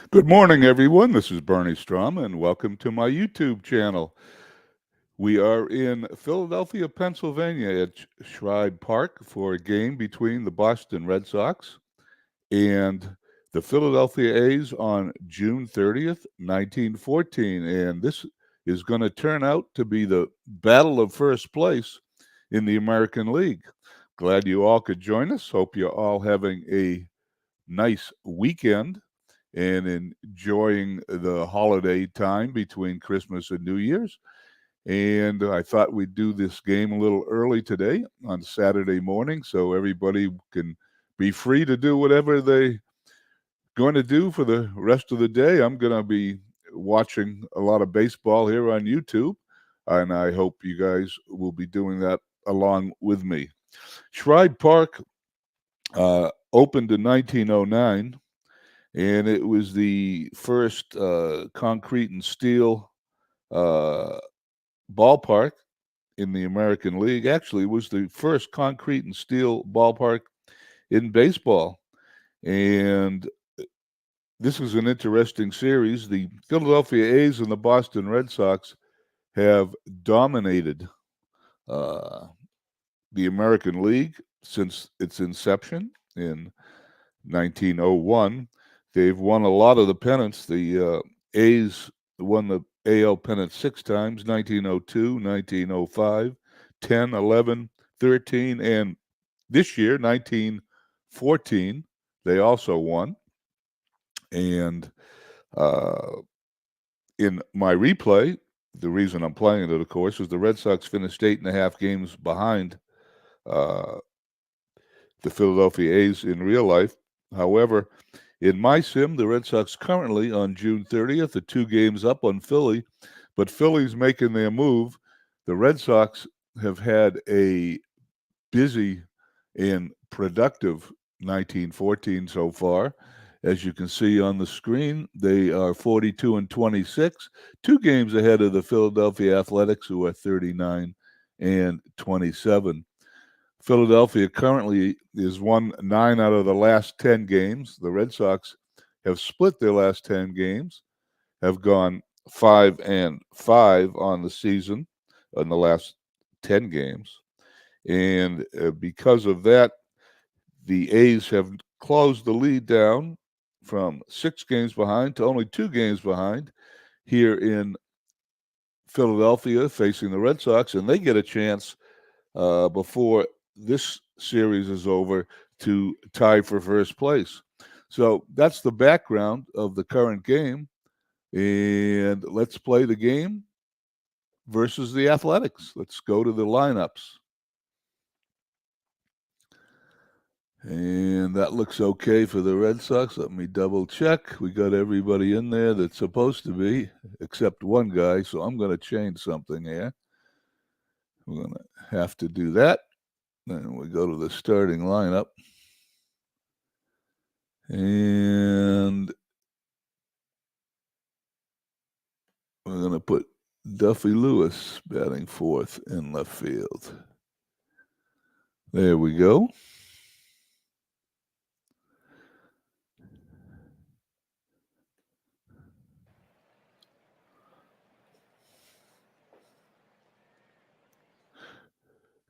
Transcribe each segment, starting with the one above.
Good morning, everyone. This is Bernie Strum, and welcome to my YouTube channel. We are in Philadelphia, Pennsylvania at Shribe Park for a game between the Boston Red Sox and the Philadelphia A's on June 30th, 1914. And this is going to turn out to be the battle of first place in the American League. Glad you all could join us. Hope you're all having a nice weekend and enjoying the holiday time between Christmas and New Year's. And I thought we'd do this game a little early today on Saturday morning so everybody can be free to do whatever they're going to do for the rest of the day. I'm going to be watching a lot of baseball here on YouTube, and I hope you guys will be doing that along with me. Shribe Park opened in 1909, and it was the first concrete and steel ballpark in the American League. Actually, it was the first concrete and steel ballpark in baseball. And this was an interesting series. The Philadelphia A's and the Boston Red Sox have dominated the American League since its inception in 1901. They've won a lot of the pennants. The A's won the AL pennant 6 times: 1902, 1905, 10, 11, 13, and this year, 1914, they also won. And in my replay, the reason I'm playing it, of course, is the Red Sox finished 8.5 games behind the Philadelphia A's in real life. However, in my sim, the Red Sox currently on June 30th are 2 games up on Philly, but Philly's making their move. The Red Sox have had a busy and productive 1914 so far. As you can see on the screen, they are 42 and 26, 2 games ahead of the Philadelphia Athletics, who are 39 and 27. Philadelphia currently is won 9 out of the last 10 games. The Red Sox have split their last 10 games, have gone 5 and 5 on the season in the last 10 games. And because of that, the A's have closed the lead down from 6 games behind to only 2 games behind here in Philadelphia facing the Red Sox, and they get a chance before this series is over to tie for first place. So that's the background of the current game. And let's play the game versus the Athletics. Let's go to the lineups. And that looks okay for the Red Sox. Let me double check. We got everybody in there that's supposed to be, except one guy. So I'm going to change something here. We're going to have to do that. Then we go to the starting lineup. And we're going to put Duffy Lewis batting fourth in left field. There we go.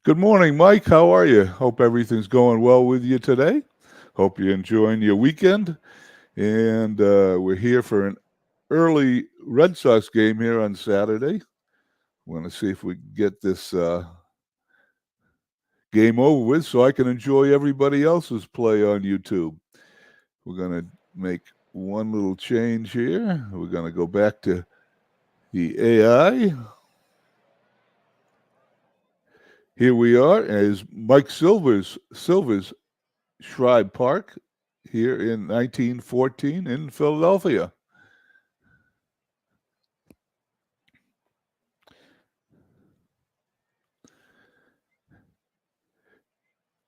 Good morning, Mike. How are you? Hope everything's going well with you today. Hope you're enjoying your weekend. And we're here for an early Red Sox game here on Saturday. We're going to see if we can get this game over with so I can enjoy everybody else's play on YouTube. We're going to make one little change here. We're going to go back to the AI. Here we are as Mike Silver's Shribe Park here in 1914 in Philadelphia.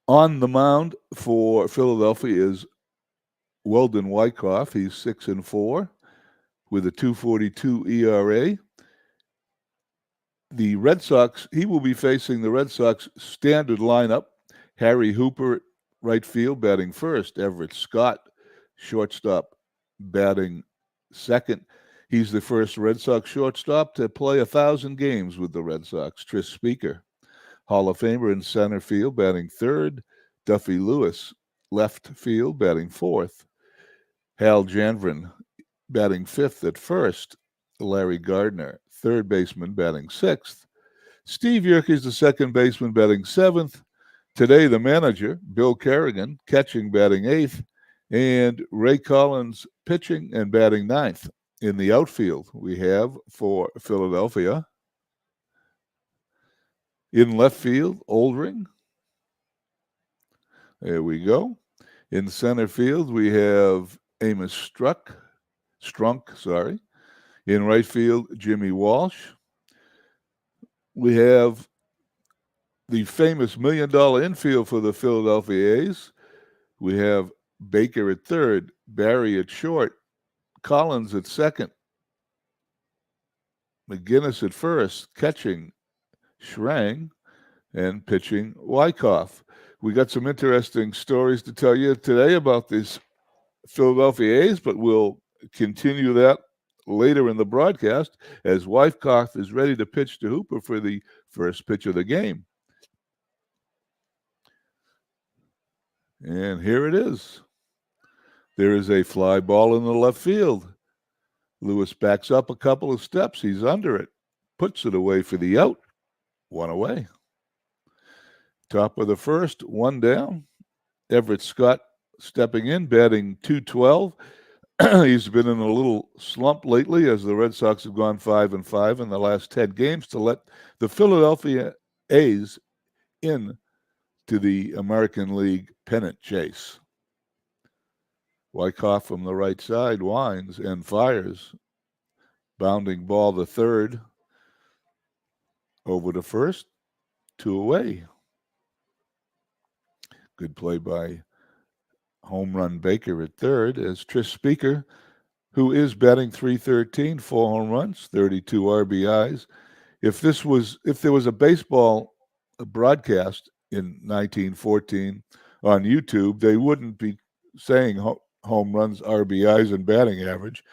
On the mound for Philadelphia is Weldon Wyckoff. He's 6-4 with a 2.42 ERA. The Red Sox, he will be facing the Red Sox standard lineup. Harry Hooper, right field, batting first. Everett Scott, shortstop, batting second. He's the first Red Sox shortstop to play 1,000 games with the Red Sox. Tris Speaker, Hall of Famer in center field, batting third. Duffy Lewis, left field, batting fourth. Hal Janvrin, batting fifth at first. Larry Gardner, third baseman, batting sixth. Steve Yerkes, the second baseman, batting seventh. Today, the manager, Bill Kerrigan, catching, batting eighth. And Ray Collins, pitching and batting ninth. In the outfield, we have for Philadelphia, in left field, Oldring. There we go. In center field, we have Amos Strunk. In right field, Jimmy Walsh. We have the famous $1 million infield for the Philadelphia A's. We have Baker at third, Barry at short, Collins at second, McGinnis at first, catching Schrang, and pitching Wyckoff. We got some interesting stories to tell you today about these Philadelphia A's, but we'll continue that later in the broadcast as Wyckoff is ready to pitch to Hooper for the first pitch of the game. And here it is. There is a fly ball in the left field. Lewis backs up a couple of steps. He's under it. Puts it away for the out. One away. Top of the first, one down. Everett Scott stepping in, batting .212. He's been in a little slump lately as the Red Sox have gone 5-5 in the last 10 games to let the Philadelphia A's in to the American League pennant chase. Wyckoff from the right side winds and fires. Bounding ball to third. Over to first. 2 away. Good play by home run Baker at third as Tris Speaker, who is batting .313, 4 home runs, 32 RBIs. If there was a baseball broadcast in 1914 on YouTube, they wouldn't be saying home runs, RBIs, and batting average.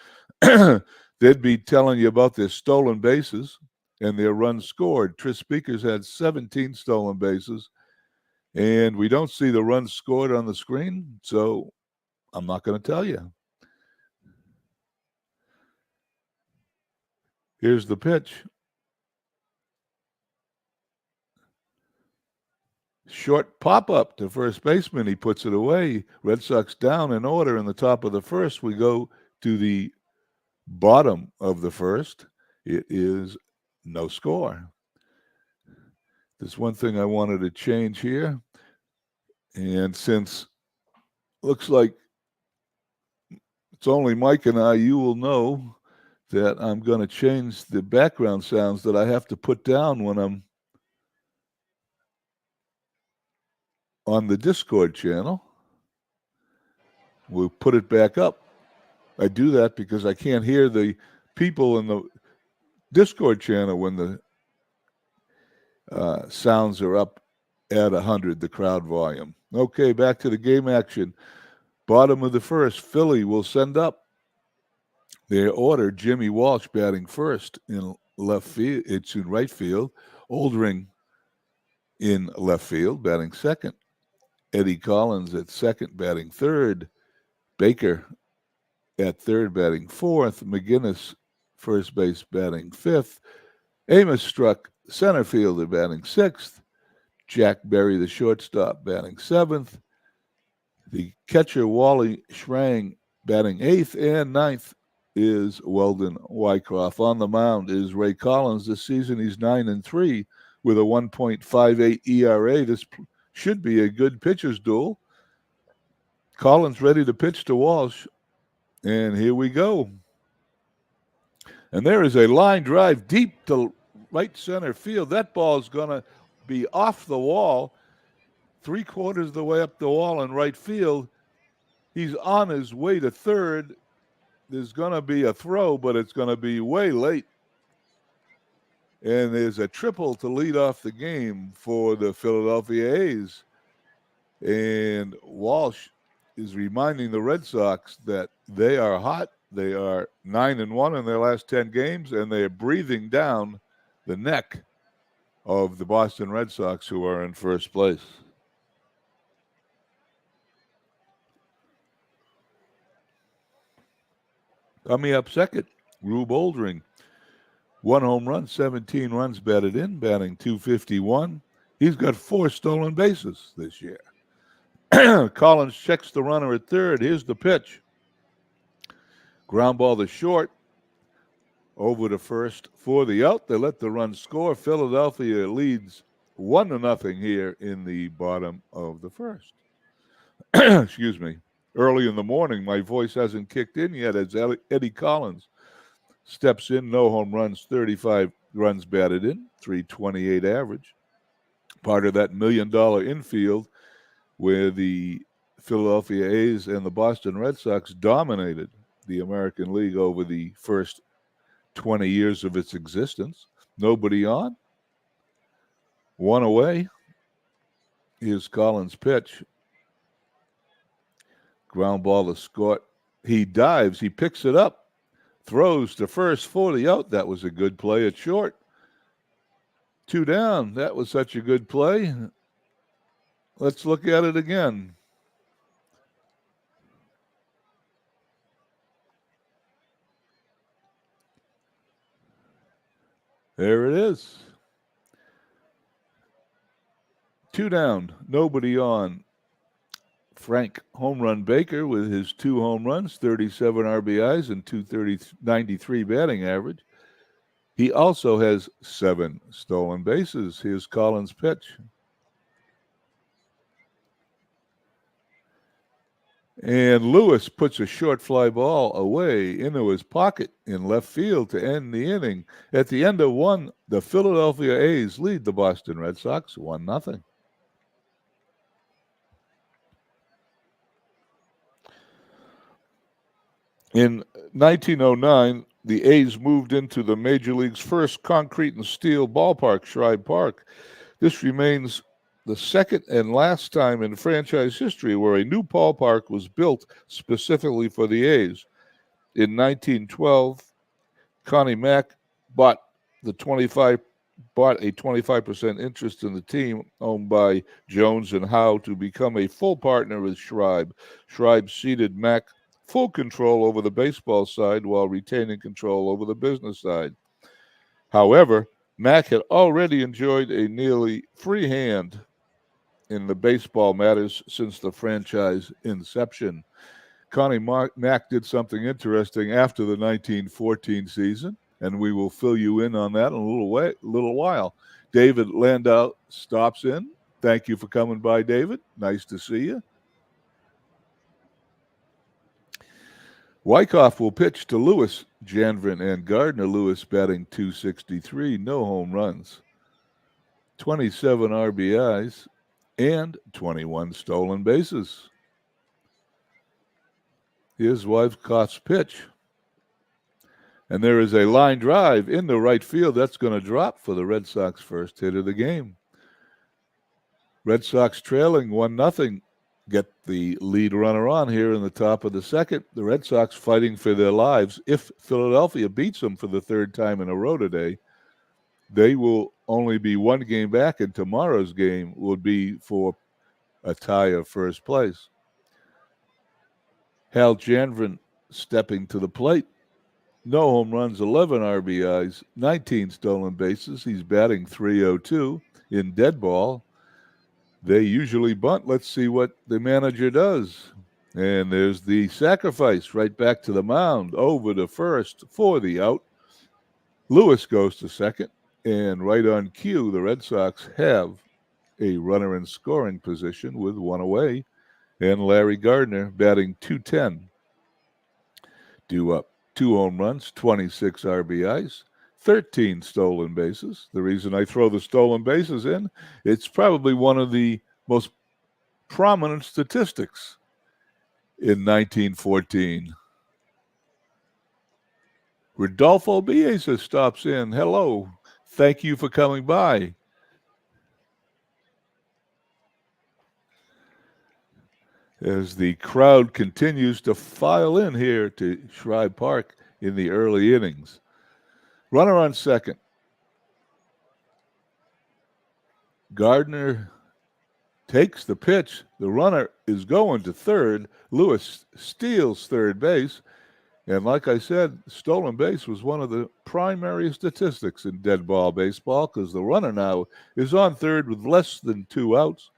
They'd be telling you about their stolen bases and their runs scored. Tris Speaker's had 17 stolen bases, and we don't see the runs scored on the screen, so I'm not going to tell you. Here's the pitch. Short pop-up to first baseman. He puts it away. Red Sox down in order in the top of the first. We go to the bottom of the first. It is no score. There's one thing I wanted to change here. And since looks like it's only Mike and I, you will know that I'm going to change the background sounds that I have to put down when I'm on the Discord channel. We'll put it back up. I do that because I can't hear the people in the Discord channel when the sounds are up at 100, the crowd volume. Okay, back to the game action. Bottom of the first, Philly will send up their order. Jimmy Walsh batting first in left field. It's in right field. Oldring in left field, batting second. Eddie Collins at second, batting third. Baker at third, batting fourth. McGinnis, first base, batting fifth. Amos Struck, center fielder, batting sixth. Jack Berry, the shortstop, batting seventh. The catcher, Wally Schrang, batting eighth. And ninth is Weldon Wyckoff. On the mound is Ray Collins. This season he's 9-3 with a 1.58 ERA. This should be a good pitcher's duel. Collins ready to pitch to Walsh. And here we go. And there is a line drive deep to right center field. That ball is going to be off the wall, 3/4 of the way up the wall in right field. He's on his way to third. There's going to be a throw, but it's going to be way late. And there's a triple to lead off the game for the Philadelphia A's. And Walsh is reminding the Red Sox that they are hot They are 9-1 in their last 10 games, and they are breathing down the neck of the Boston Red Sox, who are in first place. Coming up second, Rube Oldring. 1 home run, 17 runs batted in, batting .251. He's got 4 stolen bases this year. Collins checks the runner at third. Here's the pitch. Ground ball to short. Over to first for the out. They let the run score. Philadelphia leads 1-0 here in the bottom of the first. Excuse me. Early in the morning, my voice hasn't kicked in yet as Eddie Collins steps in. No home runs, 35 runs batted in, .328 average. Part of that $1 million infield where the Philadelphia A's and the Boston Red Sox dominated the American League over the first 20 years of its existence. Nobody on. 1 away. Here's Collins' pitch. Ground ball to Scott. He dives. He picks it up. Throws to first for the out. That was a good play at short. 2 down. That was such a good play. Let's look at it again. There it is. 2 down. Nobody on. Frank Home Run Baker with his 2 home runs, 37 RBIs, and .293 batting average. He also has 7 stolen bases. Here's Collins' pitch. And Lewis puts a short fly ball away into his pocket in left field to end the inning. At the end of 1, the Philadelphia A's lead the Boston Red Sox 1-0. In 1909, the A's moved into the Major League's first concrete and steel ballpark, Shribe Park. This remains the second and last time in franchise history where a new ballpark was built specifically for the A's. In 1912, Connie Mack bought a 25% interest in the team owned by Jones and Howe to become a full partner with Shribe. Shribe ceded Mack full control over the baseball side while retaining control over the business side. However, Mack had already enjoyed a nearly free hand in the baseball matters since the franchise inception. Connie Mack did something interesting after the 1914 season, and we will fill you in on that in a little while. David Landau stops in. Thank you for coming by, David. Nice to see you. Wyckoff will pitch to Lewis, Janvrin, and Gardner. Lewis batting .263, no home runs, 27 RBIs, and 21 stolen bases. Here's Wyckoff's pitch. And there is a line drive into right field. That's going to drop for the Red Sox first hit of the game. Red Sox trailing 1-0. Get the lead runner on here in the top of the second. The Red Sox fighting for their lives. If Philadelphia beats them for the 3rd time in a row today, they will only be 1 game back, and tomorrow's game will be for a tie of first place. Hal Janvrin stepping to the plate. No home runs, 11 RBIs, 19 stolen bases. He's batting .302 in dead ball. They usually bunt. Let's see what the manager does. And there's the sacrifice right back to the mound, over to first for the out. Lewis goes to second, and right on cue, the Red Sox have a runner in scoring position with 1 away, and Larry Gardner batting .210. Due up 2 home runs, 26 RBIs, 13 stolen bases. The reason I throw the stolen bases in, it's probably one of the most prominent statistics in 1914. Rodolfo Biesa stops in. Hello. Thank you for coming by. as the crowd continues to file in here to Shribe Park in the early innings. Runner on second. Gardner takes the pitch. The runner is going to third. Lewis steals third base. And like I said, stolen base was one of the primary statistics in dead ball baseball because the runner now is on third with less than 2 outs.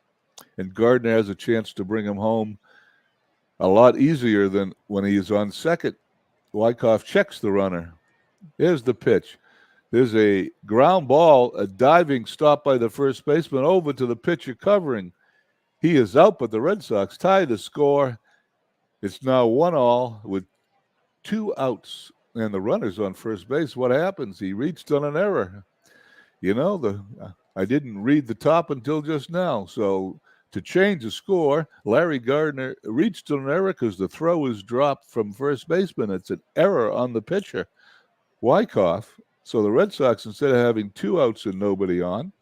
And Gardner has a chance to bring him home a lot easier than when he is on second. Wyckoff checks the runner. Here's the pitch. There's a ground ball, a diving stop by the first baseman over to the pitcher covering. He is out, but the Red Sox tie the score. It's now 1-1 with 2 outs, and the runner's on first base. What happens? He reached on an error. You know, I didn't read the top until just now. So to change the score, Larry Gardner reached on an error because the throw is dropped from first baseman. It's an error on the pitcher, Wyckoff. So the Red Sox, instead of having 2 outs and nobody on,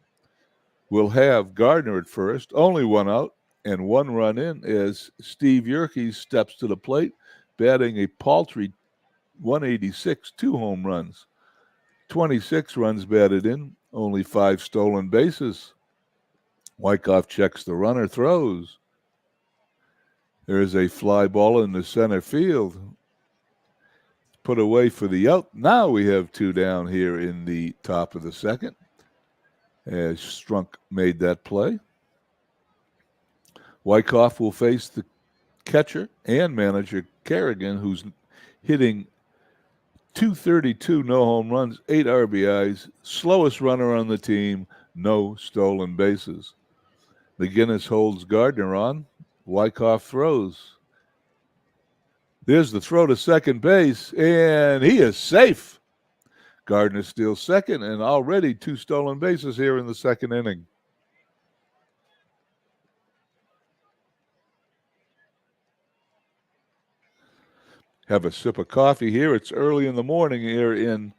will have Gardner at first, only 1 out, and 1 run in as Steve Yerkes steps to the plate, batting a paltry 186, 2 home runs. 26 runs batted in, only 5 stolen bases. Wyckoff checks the runner, throws. There's a fly ball in the center field. Put away for the out. Now we have 2 down here in the top of the second as Strunk made that play. Wyckoff will face the catcher and manager Kerrigan, who's hitting .232, no home runs, 8 RBIs, slowest runner on the team, no stolen bases. McGinnis holds Gardner on. Wyckoff throws. There's the throw to second base, and he is safe. Gardner steals second, and already 2 stolen bases here in the second inning. Have a sip of coffee here. It's early in the morning here in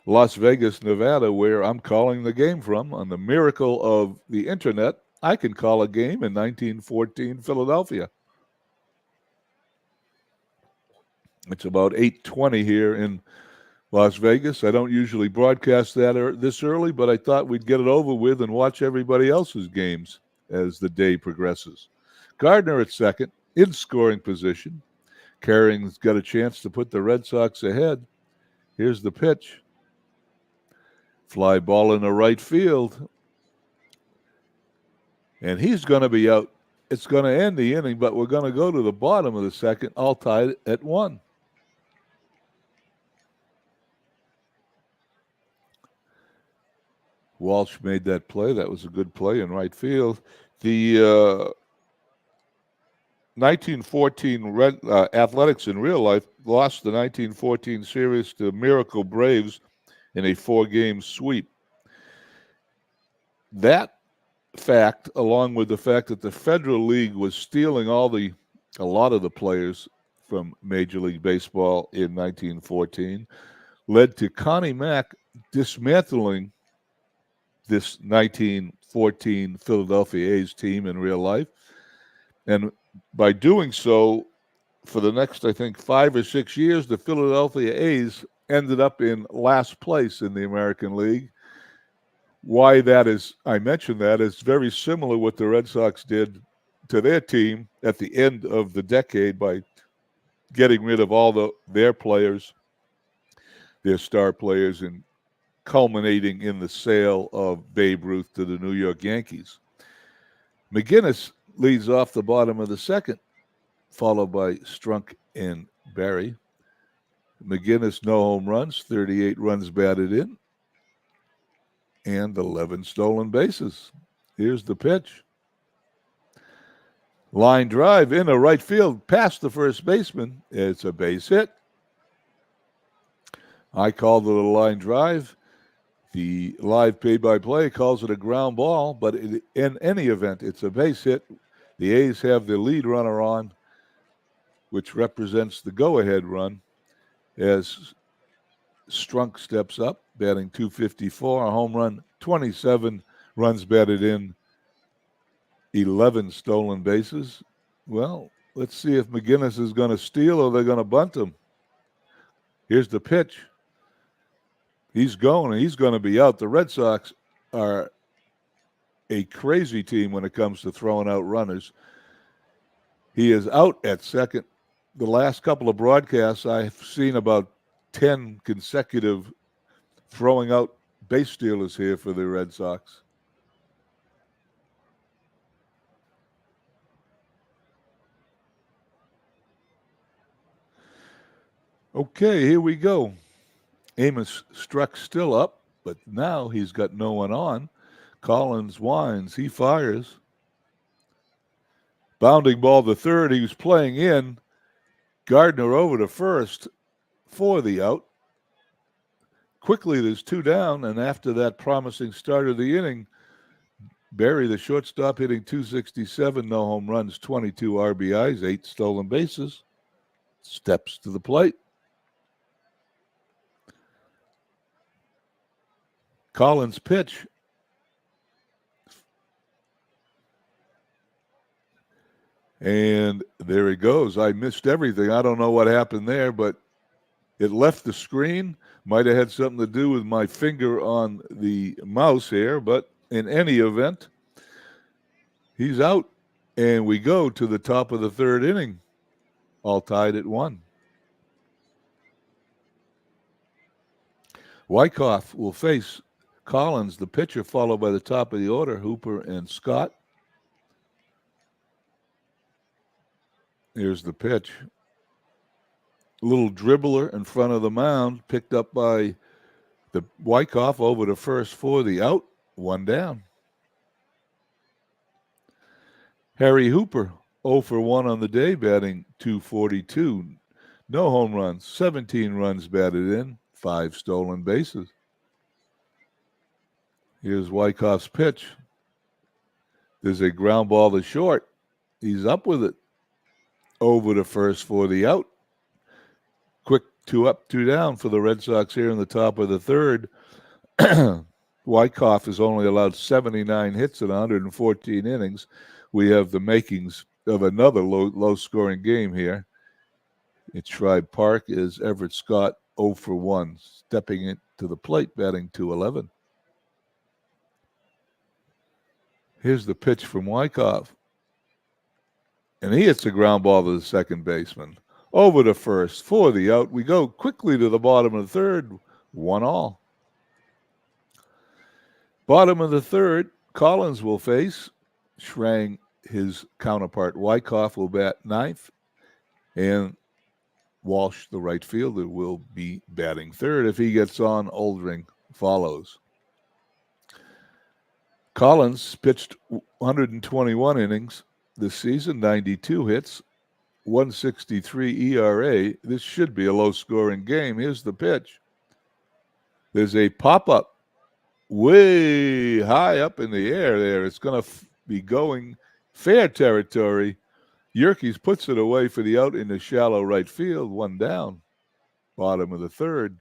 Las Vegas, Nevada, where I'm calling the game from. On the miracle of the internet, I can call a game in 1914 Philadelphia. It's about 8:20 here in Las Vegas. I don't usually broadcast that this early, but I thought we'd get it over with and watch everybody else's games as the day progresses. Gardner at second, in scoring position. Kerrigan's got a chance to put the Red Sox ahead. Here's the pitch. Fly ball in the right field. And he's going to be out. It's going to end the inning, but we're going to go to the bottom of the second, all tied at 1. Walsh made that play. That was a good play in right field. The 1914 Athletics in real life lost the 1914 series to Miracle Braves in a 4-game sweep. That fact, along with the fact that the Federal League was stealing a lot of the players from Major League Baseball in 1914, led to Connie Mack dismantling this 1914 Philadelphia A's team in real life. And by doing so, for the next, I think, 5 or 6 years, the Philadelphia A's ended up in last place in the American League. Why that is, I mentioned that, is very similar what the Red Sox did to their team at the end of the decade by getting rid of all their players, their star players, and culminating in the sale of Babe Ruth to the New York Yankees. McGinnis leads off the bottom of the second, followed by Strunk and Barry. McGinnis, no home runs, 38 runs batted in, and 11 stolen bases. Here's the pitch. Line drive into right field, past the first baseman. It's a base hit. I called it a line drive. The live play-by-play calls it a ground ball, but in any event, it's a base hit. The A's have the lead runner on, which represents the go-ahead run, as Strunk steps up, batting .254, a home run, 27 runs batted in, 11 stolen bases. Well, Let's see if McGinnis is going to steal or they're going to bunt him. Here's the pitch. He's going, and he's going to be out. The Red Sox are a crazy team when it comes to throwing out runners. He is out at second. The last couple of broadcasts, I've seen about 10 consecutive throwing out base stealers here for the Red Sox. Okay, here we go. Amos Struck still up, but now he's got no one on. Collins winds. He fires. Bounding ball to third. He was playing in. Gardner over to first for the out. Quickly, there's 2 down, and after that promising start of the inning, Barry, the shortstop, hitting .267, no home runs, 22 RBIs, 8 stolen bases, steps to the plate. Collins pitch. And there it goes. I missed everything. I don't know what happened there, but it left the screen. Might have had something to do with my finger on the mouse here, but in any event, he's out. And we go to the top of the third inning, all tied at 1. Wyckoff will face Collins, the pitcher, followed by the top of the order, Hooper and Scott. Here's the pitch. A little dribbler in front of the mound, picked up by the Wyckoff over to first for the out, 1 down. Harry Hooper, 0 for 1 on the day, batting .242. No home runs, 17 runs batted in, 5 stolen bases. Here's Wyckoff's pitch. There's a ground ball to short. He's up with it. Over to first for the out. Quick 2 up, 2 down for the Red Sox here in the top of the third. Wyckoff has only allowed 79 hits in 114 innings. We have the makings of another low-scoring game here. At Shribe Park is Everett Scott, 0 for 1, stepping into the plate, batting .211. Here's the pitch from Wyckoff. And he hits a ground ball to the second baseman. Over to first for the out. We go quickly to the bottom of the third, 1-all. Bottom of the third, Collins will face Schrang, his counterpart. Wyckoff will bat 9th. And Walsh, the right fielder, will be batting 3rd. If he gets on, Oldring follows. Collins pitched 121 innings this season, 92 hits, 1.63 ERA. This should be a low-scoring game. Here's the pitch. There's a pop-up way high up in the air there. It's going to be going fair territory. Yerkes puts it away for the out in the shallow right field, 1 down. Bottom of the third.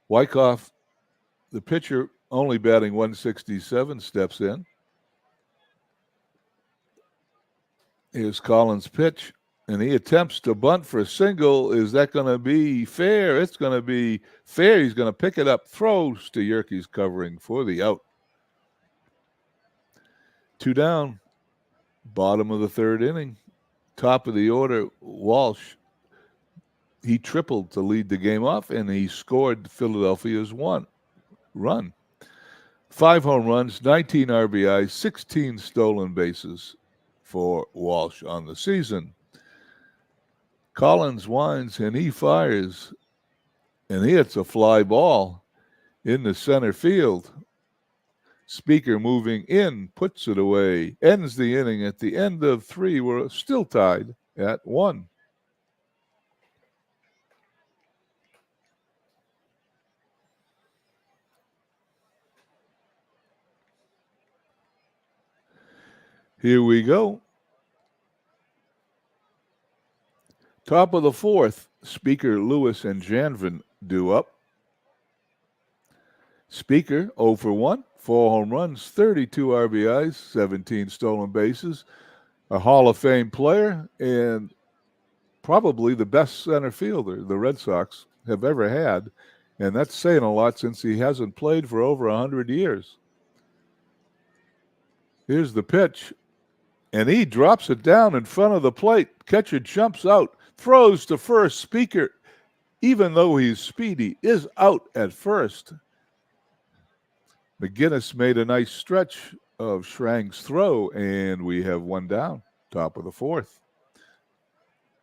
Wyckoff, the pitcher, only batting 167, steps in. Here's Collins' pitch, and he attempts to bunt for a single. Is that going to be fair? It's going to be fair. He's going to pick it up, throws to Yerkes covering for the out. 2 down, bottom of the third inning. Top of the order, Walsh. He tripled to lead the game off, and he scored Philadelphia's 1 run. 5 home runs, 19 RBIs, 16 stolen bases for Walsh on the season. Collins winds and he fires, and he hits a fly ball in the center field. Speaker moving in, puts it away, ends the inning. At the end of 3, we're still tied at 1. Here we go. Top of the 4th, Speaker, Lewis, and Janvin due up. Speaker, 0 for 1, 4 home runs, 32 RBIs, 17 stolen bases. a Hall of Fame player and probably the best center fielder the Red Sox have ever had. And that's saying a lot since he hasn't played for over 100 years. Here's the pitch. And he drops it down in front of the plate. Catcher jumps out, throws to first. Speaker, even though he's speedy, is out at first. McGinnis made a nice stretch of Schrang's throw, and we have one down, top of the fourth.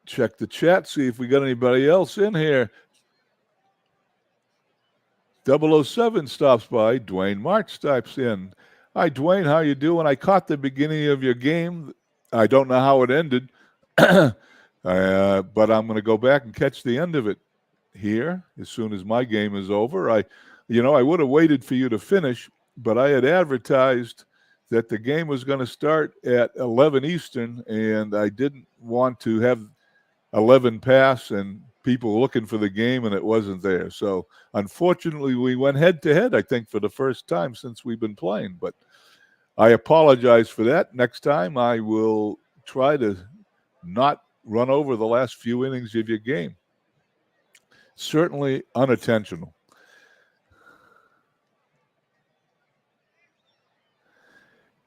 Check the chat, see if we got anybody else in here. 007 stops by. Dwayne March steps in. Hi, Dwayne. How you doing? I caught the beginning of your game. I don't know how it ended, but I'm going to go back and catch the end of it here as soon as my game is over. I would have waited for you to finish, but I had advertised that the game was going to start at 11 Eastern, and I didn't want to have 11 pass and people looking for the game, and it wasn't there. So, unfortunately, we went head-to-head, I think, for the first time since we've been playing. But I apologize for that. Next time, I will try to not run over the last few innings of your game. Certainly unintentional.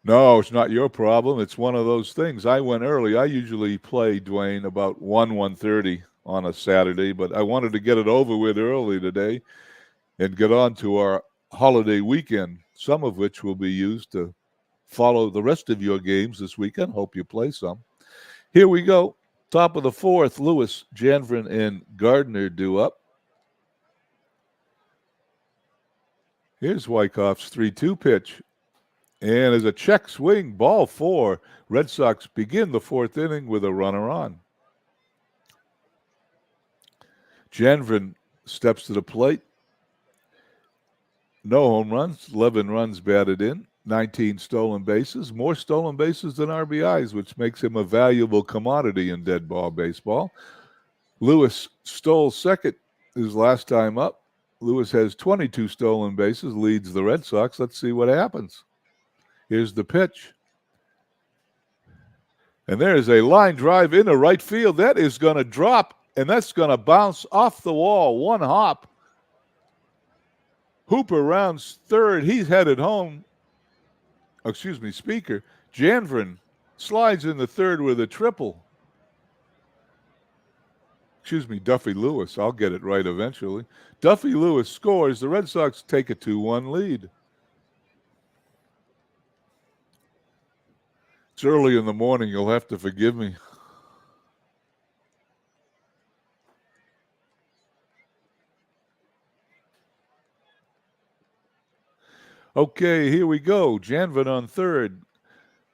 No, it's not your problem. It's one of those things. I went early. I usually play, Dwayne, about 1:30 on a Saturday, but I wanted to get it over with early today and get on to our holiday weekend, some of which will be used to follow the rest of your games this weekend. Hope you play some. Here we go. Top of the fourth, Lewis, Janvrin, and Gardner due up. Here's Wyckoff's 3-2 pitch. And as a check swing, ball four, Red Sox begin the fourth inning with a runner on. Janvrin steps to the plate. No home runs, 11 runs batted in, 19 stolen bases, more stolen bases than RBIs, which makes him a valuable commodity in dead ball baseball. Lewis stole second his last time up. Lewis has 22 stolen bases, leads the Red Sox. Let's see what happens. Here's the pitch. And there is a line drive into right field. That is going to drop, and that's going to bounce off the wall. One hop. Hooper rounds third. He's headed home. Speaker. Janvrin slides in the third with a triple. Duffy Lewis. I'll get it right eventually. Duffy Lewis scores. The Red Sox take a 2-1 lead. It's early in the morning. You'll have to forgive me. Okay, here we go. Janvrin on third.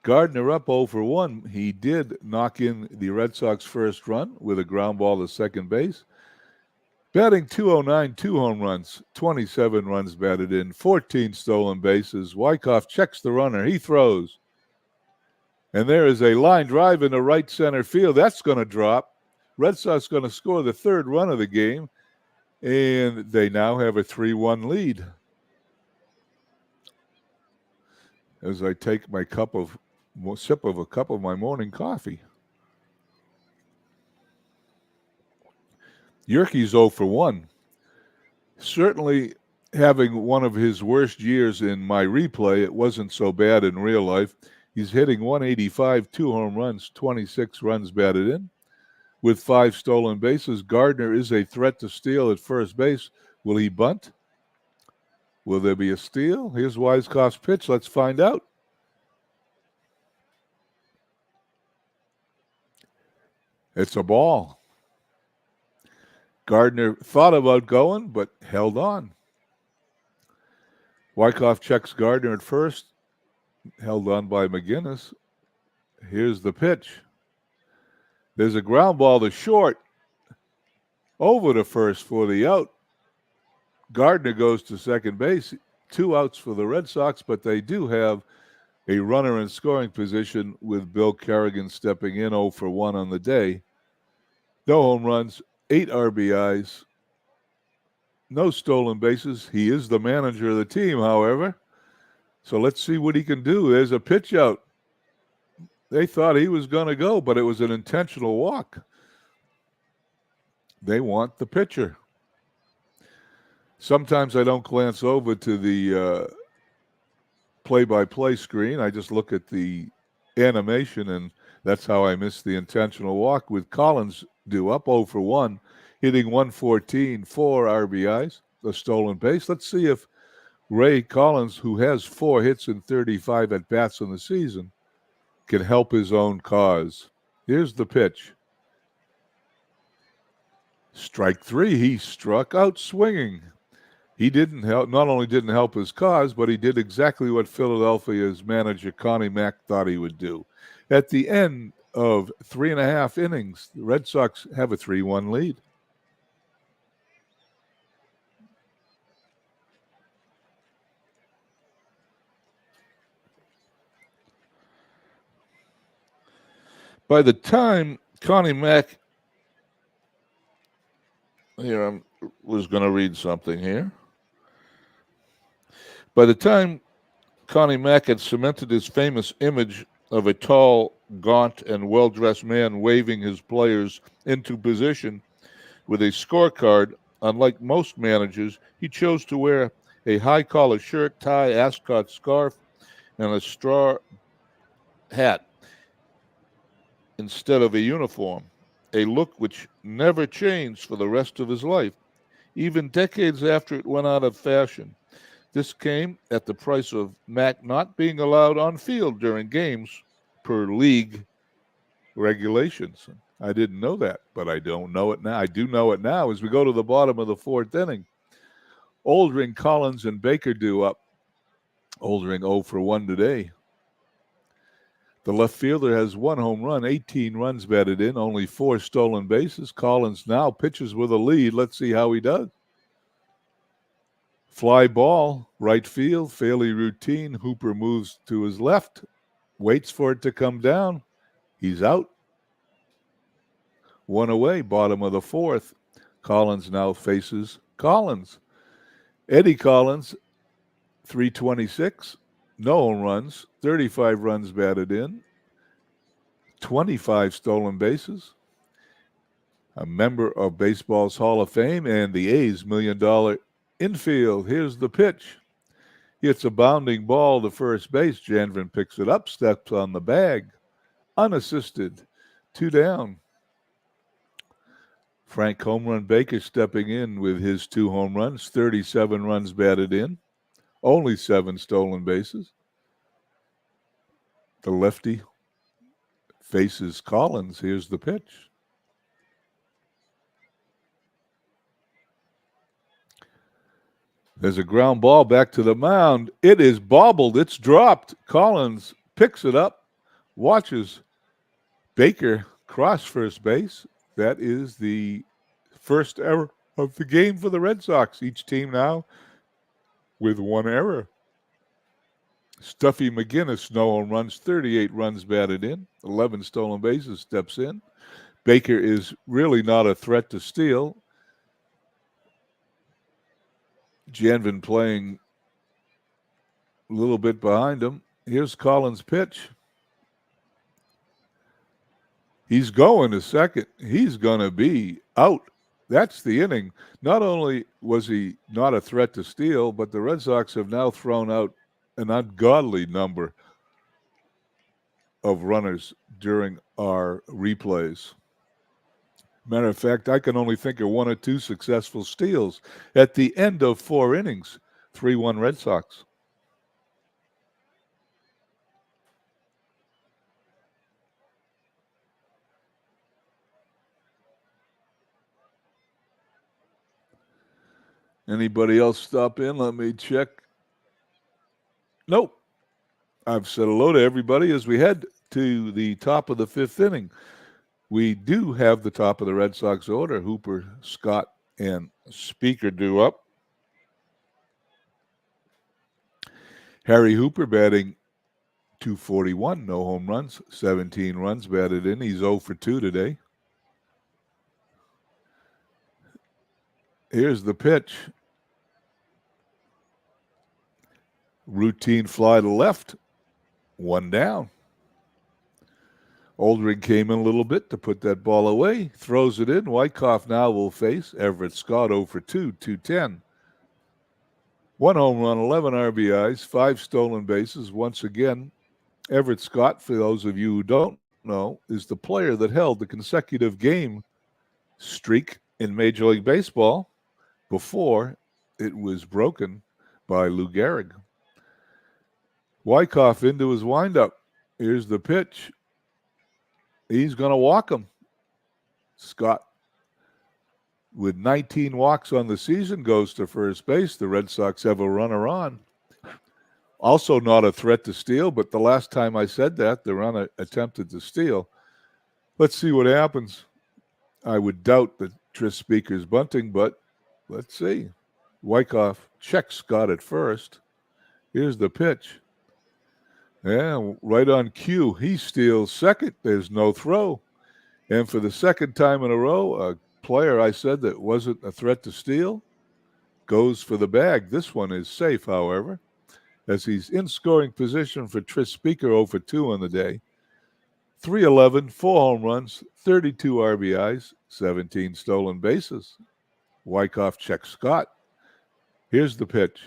Gardner up 0 for 1. He did knock in the Red Sox first run with a ground ball to second base. Batting .209, 2 home runs, 27 runs batted in, 14 stolen bases. Wyckoff checks the runner. He throws. And there is a line drive into right center field. That's going to drop. Red Sox going to score the third run of the game, and they now have a 3-1 lead. As I take my sip of a cup of my morning coffee. Yerke's 0 for 1. Certainly having one of his worst years in my replay. It wasn't so bad in real life. He's hitting .185, 2 home runs, 26 runs batted in, with 5 stolen bases. Gardner is a threat to steal at first base. Will he bunt? Will there be a steal? Here's Weiskoff's pitch. Let's find out. It's a ball. Gardner thought about going, but held on. Wyckoff checks Gardner at first. Held on by McGinnis. Here's the pitch. There's a ground ball to short. Over to first for the out. Gardner goes to second base. 2 outs for the Red Sox, but they do have a runner in scoring position with Bill Kerrigan stepping in 0 for 1 on the day. No home runs, 8 RBIs, no stolen bases. He is the manager of the team, however. So let's see what he can do. There's a pitch out. They thought he was going to go, but it was an intentional walk. They want the pitcher. Sometimes I don't glance over to the play-by-play screen. I just look at the animation, and that's how I missed the intentional walk with Collins due up 0 for 1, hitting 114, 4 RBIs, a stolen base. Let's see if Ray Collins, who has 4 hits and 35 at-bats in the season, can help his own cause. Here's the pitch. Strike 3. He struck out swinging. He didn't help. Not only didn't help his cause, but he did exactly what Philadelphia's manager Connie Mack thought he would do. At the end of 3.5 innings, the Red Sox have a 3-1 lead. By the time Connie Mack, here I was going to read something here. By the time Connie Mack had cemented his famous image of a tall, gaunt, and well-dressed man waving his players into position with a scorecard, unlike most managers, he chose to wear a high-collar shirt, tie, ascot scarf, and a straw hat instead of a uniform, a look which never changed for the rest of his life, even decades after it went out of fashion. This came at the price of Mack not being allowed on field during games per league regulations. I didn't know that, but I don't know it now. I do know it now as we go to the bottom of the 4th inning. Oldring, Collins, and Baker due up. Oldring 0 for 1 today. The left fielder has 1 home run, 18 runs batted in, only 4 stolen bases. Collins now pitches with a lead. Let's see how he does. Fly ball, right field, fairly routine. Hooper moves to his left, waits for it to come down. He's out. 1 away, bottom of the 4th. Collins now faces Collins. Eddie Collins, 326, no home runs, 35 runs batted in, 25 stolen bases. A member of baseball's Hall of Fame and the A's $1 million infield. Here's the pitch. It's a bounding ball to first base. Janvin picks it up, steps on the bag. Unassisted. 2 down. Frank Home Run Baker stepping in with his 2 home runs, 37 runs batted in, only 7 stolen bases. The lefty faces Collins. Here's the pitch. There's a ground ball back to the mound. It is bobbled. It's dropped. Collins picks it up, watches Baker cross first base. That is the first error of the game for the Red Sox. Each team now with 1 error. Stuffy McGinnis, no home runs, 38 runs batted in, 11 stolen bases, steps in. Baker is really not a threat to steal. Janvin playing a little bit behind him. Here's Collins' pitch. He's going to second. He's going to be out. That's the inning. Not only was he not a threat to steal, but the Red Sox have now thrown out an ungodly number of runners during our replays. Matter of fact, I can only think of 1 or 2 successful steals at the end of 4 innings. 3-1 Red Sox. Anybody else stop in? Let me check. Nope. I've said hello to everybody as we head to the top of the 5th inning. We do have the top of the Red Sox order. Hooper, Scott, and Speaker due up. Harry Hooper batting .241, no home runs, 17 runs batted in. He's 0 for 2 today. Here's the pitch. Routine fly to left, 1 down. Oldring came in a little bit to put that ball away, throws it in. Wyckoff now will face Everett Scott 0 for 2, 210. 1 home run, 11 RBIs, 5 stolen bases. Once again, Everett Scott, for those of you who don't know, is the player that held the consecutive game streak in Major League Baseball before it was broken by Lou Gehrig. Wyckoff into his windup. Here's the pitch. He's going to walk him. Scott, with 19 walks on the season, goes to first base. The Red Sox have a runner on. Also not a threat to steal, but the last time I said that, the runner attempted to steal. Let's see what happens. I would doubt that Tris Speaker's bunting, but let's see. Wyckoff checks Scott at first. Here's the pitch. Yeah, right on cue. He steals second. There's no throw. And for the second time in a row, a player I said that wasn't a threat to steal goes for the bag. This one is safe, however, as he's in scoring position for Tris Speaker 0 for 2 on the day. 311, 4 home runs, 32 RBIs, 17 stolen bases. Wyckoff checks Scott. Here's the pitch.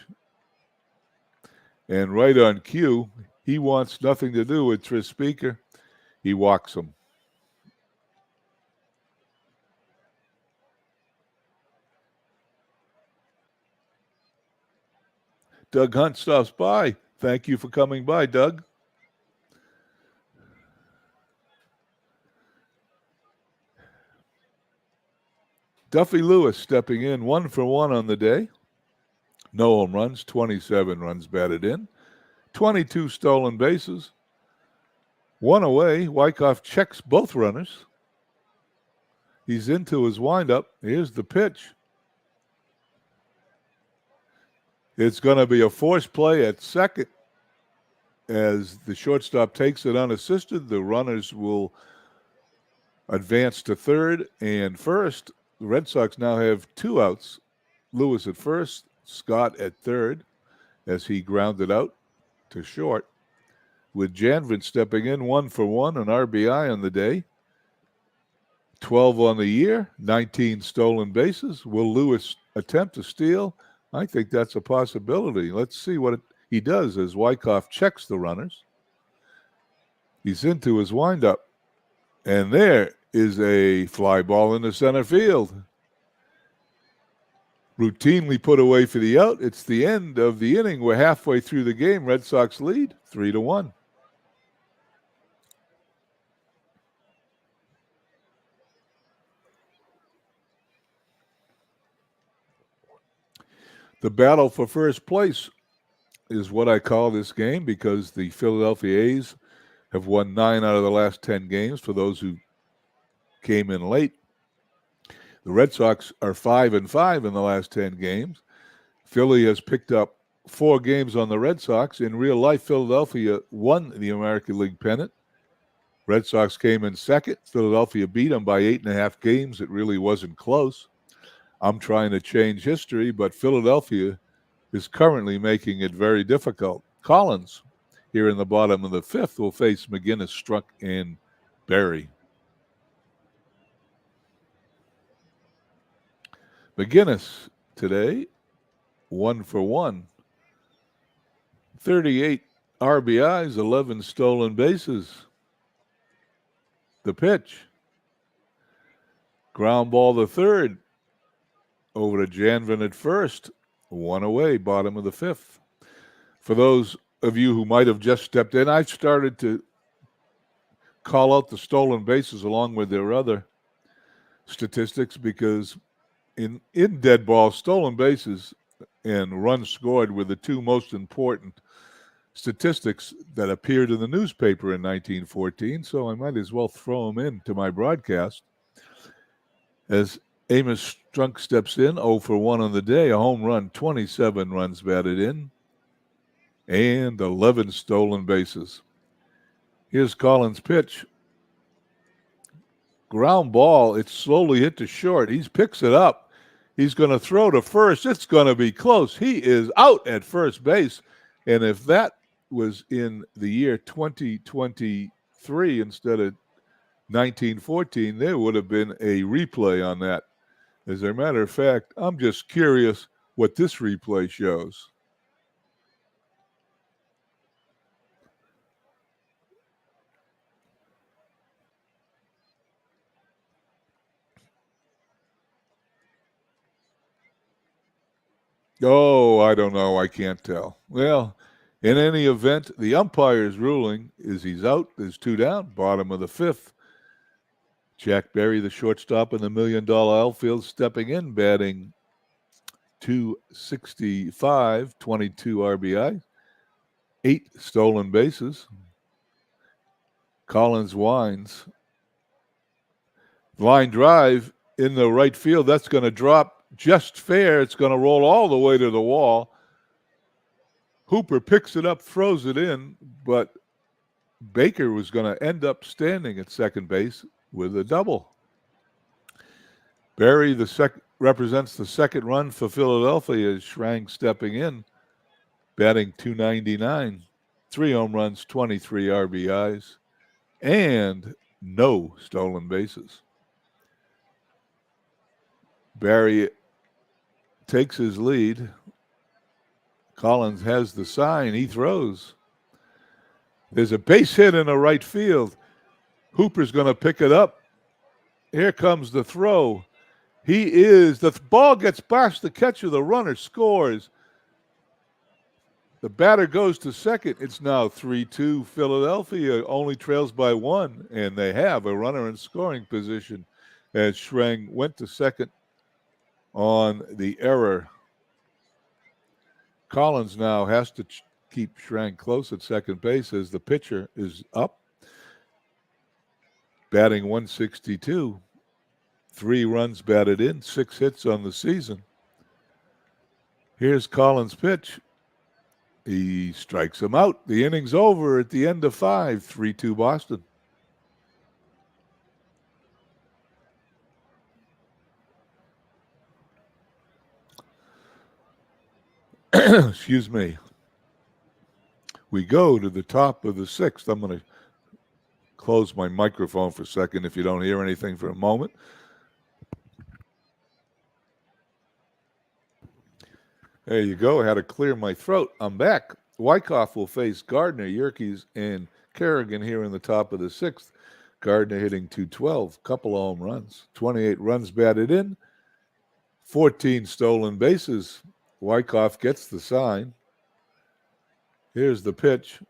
And right on cue, he wants nothing to do with Tris Speaker. He walks him. Doug Hunt stops by. Thank you for coming by, Doug. Duffy Lewis stepping in 1 for 1 on the day. No home runs, 27 runs batted in, 22 stolen bases. 1 away. Wyckoff checks both runners. He's into his windup. Here's the pitch. It's going to be a forced play at second as the shortstop takes it unassisted. The runners will advance to third and first. The Red Sox now have 2 outs. Lewis at first, Scott at third as he grounded out to short. With Janvin stepping in 1 for 1, an RBI on the day. 12 on the year, 19 stolen bases. Will Lewis attempt to steal? I think that's a possibility. Let's see what he does as Wyckoff checks the runners. He's into his windup. And there is a fly ball into center field. Routinely put away for the out. It's the end of the inning. We're halfway through the game. Red Sox lead 3-1. The battle for first place is what I call this game because the Philadelphia A's have won 9 out of the last 10 games for those who came in late. The Red Sox are 5-5 in the last 10 games. Philly has picked up 4 games on the Red Sox. In real life, Philadelphia won the American League pennant. Red Sox came in second. Philadelphia beat them by 8.5 games. It really wasn't close. I'm trying to change history, but Philadelphia is currently making it very difficult. Collins, here in the bottom of the 5th, will face McGinnis, Struck, and Berry. McGinnis today, 1 for 1. 38 RBIs, 11 stolen bases. The pitch. Ground ball to third. Over to Janvin at first. 1 away, bottom of the 5th. For those of you who might have just stepped in, I've started to call out the stolen bases along with their other statistics because in dead balls, stolen bases and runs scored were the 2 most important statistics that appeared in the newspaper in 1914, so I might as well throw them into my broadcast. As Amos Strunk steps in, 0 for 1 on the day, a home run, 27 runs batted in, and 11 stolen bases. Here's Collins' pitch. Ground ball, it's slowly hit to short. He picks it up. He's going to throw to first. It's going to be close. He is out at first base. And if that was in the year 2023 instead of 1914, there would have been a replay on that. As a matter of fact, I'm just curious what this replay shows. Oh, I don't know. I can't tell. Well, in any event, the umpire's ruling is he's out. There's 2 down, bottom of the 5th. Jack Berry, the shortstop in the $1 million outfield, stepping in, batting .265, 22 RBI, 8 stolen bases. Collins winds. Line drive in the right field. That's going to drop just fair. It's going to roll all the way to the wall. Hooper picks it up, throws it in, but Baker was going to end up standing at second base with a double. Berry represents the second run for Philadelphia as Schrank stepping in, batting .299, 3 home runs, 23 RBIs, and no stolen bases. Berry takes his lead. Collins has the sign. He throws. There's a base hit in the right field. Hooper's going to pick it up. Here comes the throw. The ball gets past the catcher. The runner scores. The batter goes to second. It's now 3-2. Philadelphia only trails by 1, and they have a runner in scoring position as Schrank went to second on the error. Collins now has to keep Schrank close at second base as the pitcher is up, batting .162. 3 runs batted in, 6 hits on the season. Here's Collins' pitch. He strikes him out. The inning's over at the end of 5, 3-2 Boston. Excuse me. We go to the top of the 6th. I'm going to close my microphone for a second if you don't hear anything for a moment. There you go. I had to clear my throat. I'm back. Wyckoff will face Gardner, Yerkes, and Kerrigan here in the top of the 6th. Gardner hitting .212, couple of home runs, 28 runs batted in, 14 stolen bases. Wyckoff gets the sign. Here's the pitch.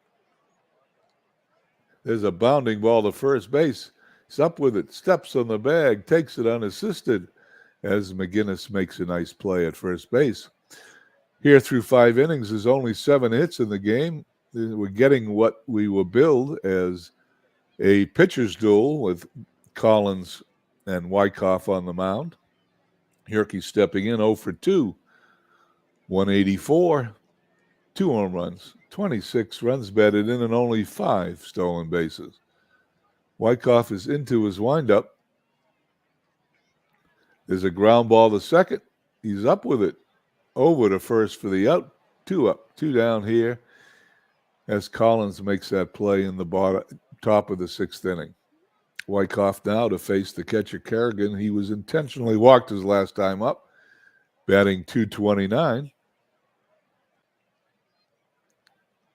There's a bounding ball to first base. He's up with it, steps on the bag, takes it unassisted as McGinnis makes a nice play at first base. Here through 5 innings, there's only 7 hits in the game. We're getting what we will build as a pitcher's duel with Collins and Wyckoff on the mound. Yerke stepping in 0 for 2. 184, 2 home runs, 26 runs batted in, and only 5 stolen bases. Wyckoff is into his windup. There's a ground ball to second. He's up with it. Over to first for the out. 2 up, 2 down here as Collins makes that play in the top of the 6th inning. Wyckoff now to face the catcher Kerrigan. He was intentionally walked his last time up, batting .229.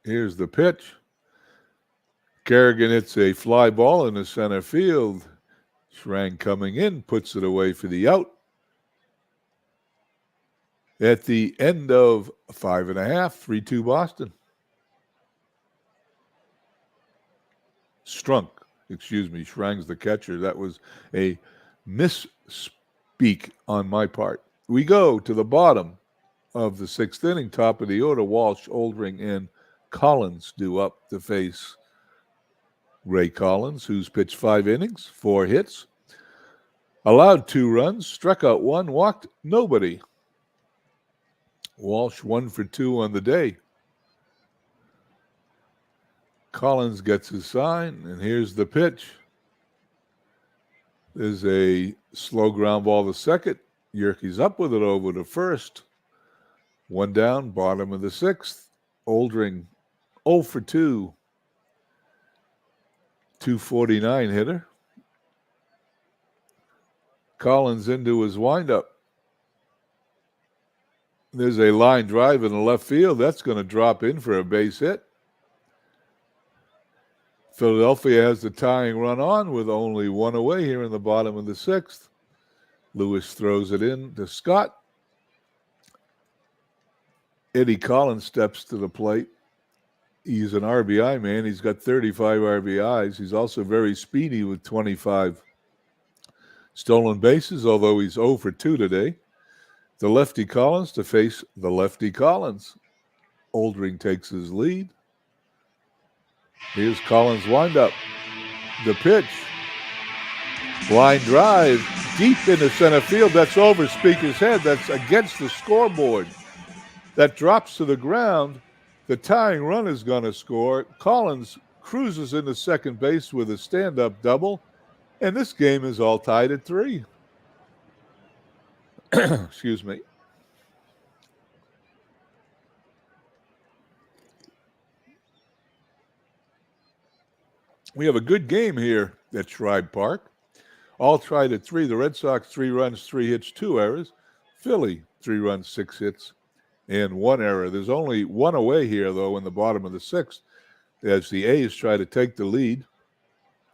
Here's the pitch. Kerrigan hits a fly ball in the center field. Schrank coming in, puts it away for the out. At the end of 5.5, 3-2 Boston. Schrank's the catcher. That was a misspeak on my part. We go to the bottom of the 6th inning, top of the order. Walsh, Oldring, and Collins due up to face Ray Collins, who's pitched 5 innings, 4 hits, allowed 2 runs, struck out 1, walked nobody. Walsh 1 for 2 on the day. Collins gets his sign, and here's the pitch. There's a slow ground ball to second. Yerke's up with it over to first. 1 down, bottom of the 6th. Oldring 0 for 2. 249 hitter. Collins into his windup. There's a line drive in the left field. That's going to drop in for a base hit. Philadelphia has the tying run on with only one away here in the bottom of the sixth. Lewis throws it in to Scott. Eddie Collins steps to the plate. He's an RBI man. He's got 35 RBIs. He's also very speedy with 25 stolen bases, although he's 0 for 2 today. The lefty Collins to face the lefty Collins. Oldring takes his lead. Here's Collins' windup. The pitch. Line drive deep into center field. That's over Speaker's head. That's against the scoreboard. That drops to the ground. The tying run is going to score. Collins cruises into second base with a stand-up double. And this game is all tied at 3. Excuse me. We have a good game here at Shribe Park. All tied at 3. The Red Sox, 3 runs, 3 hits, 2 errors. Philly, 3 runs, 6 hits, and 1 error. There's only 1 away here, though, in the bottom of the 6th, as the A's try to take the lead.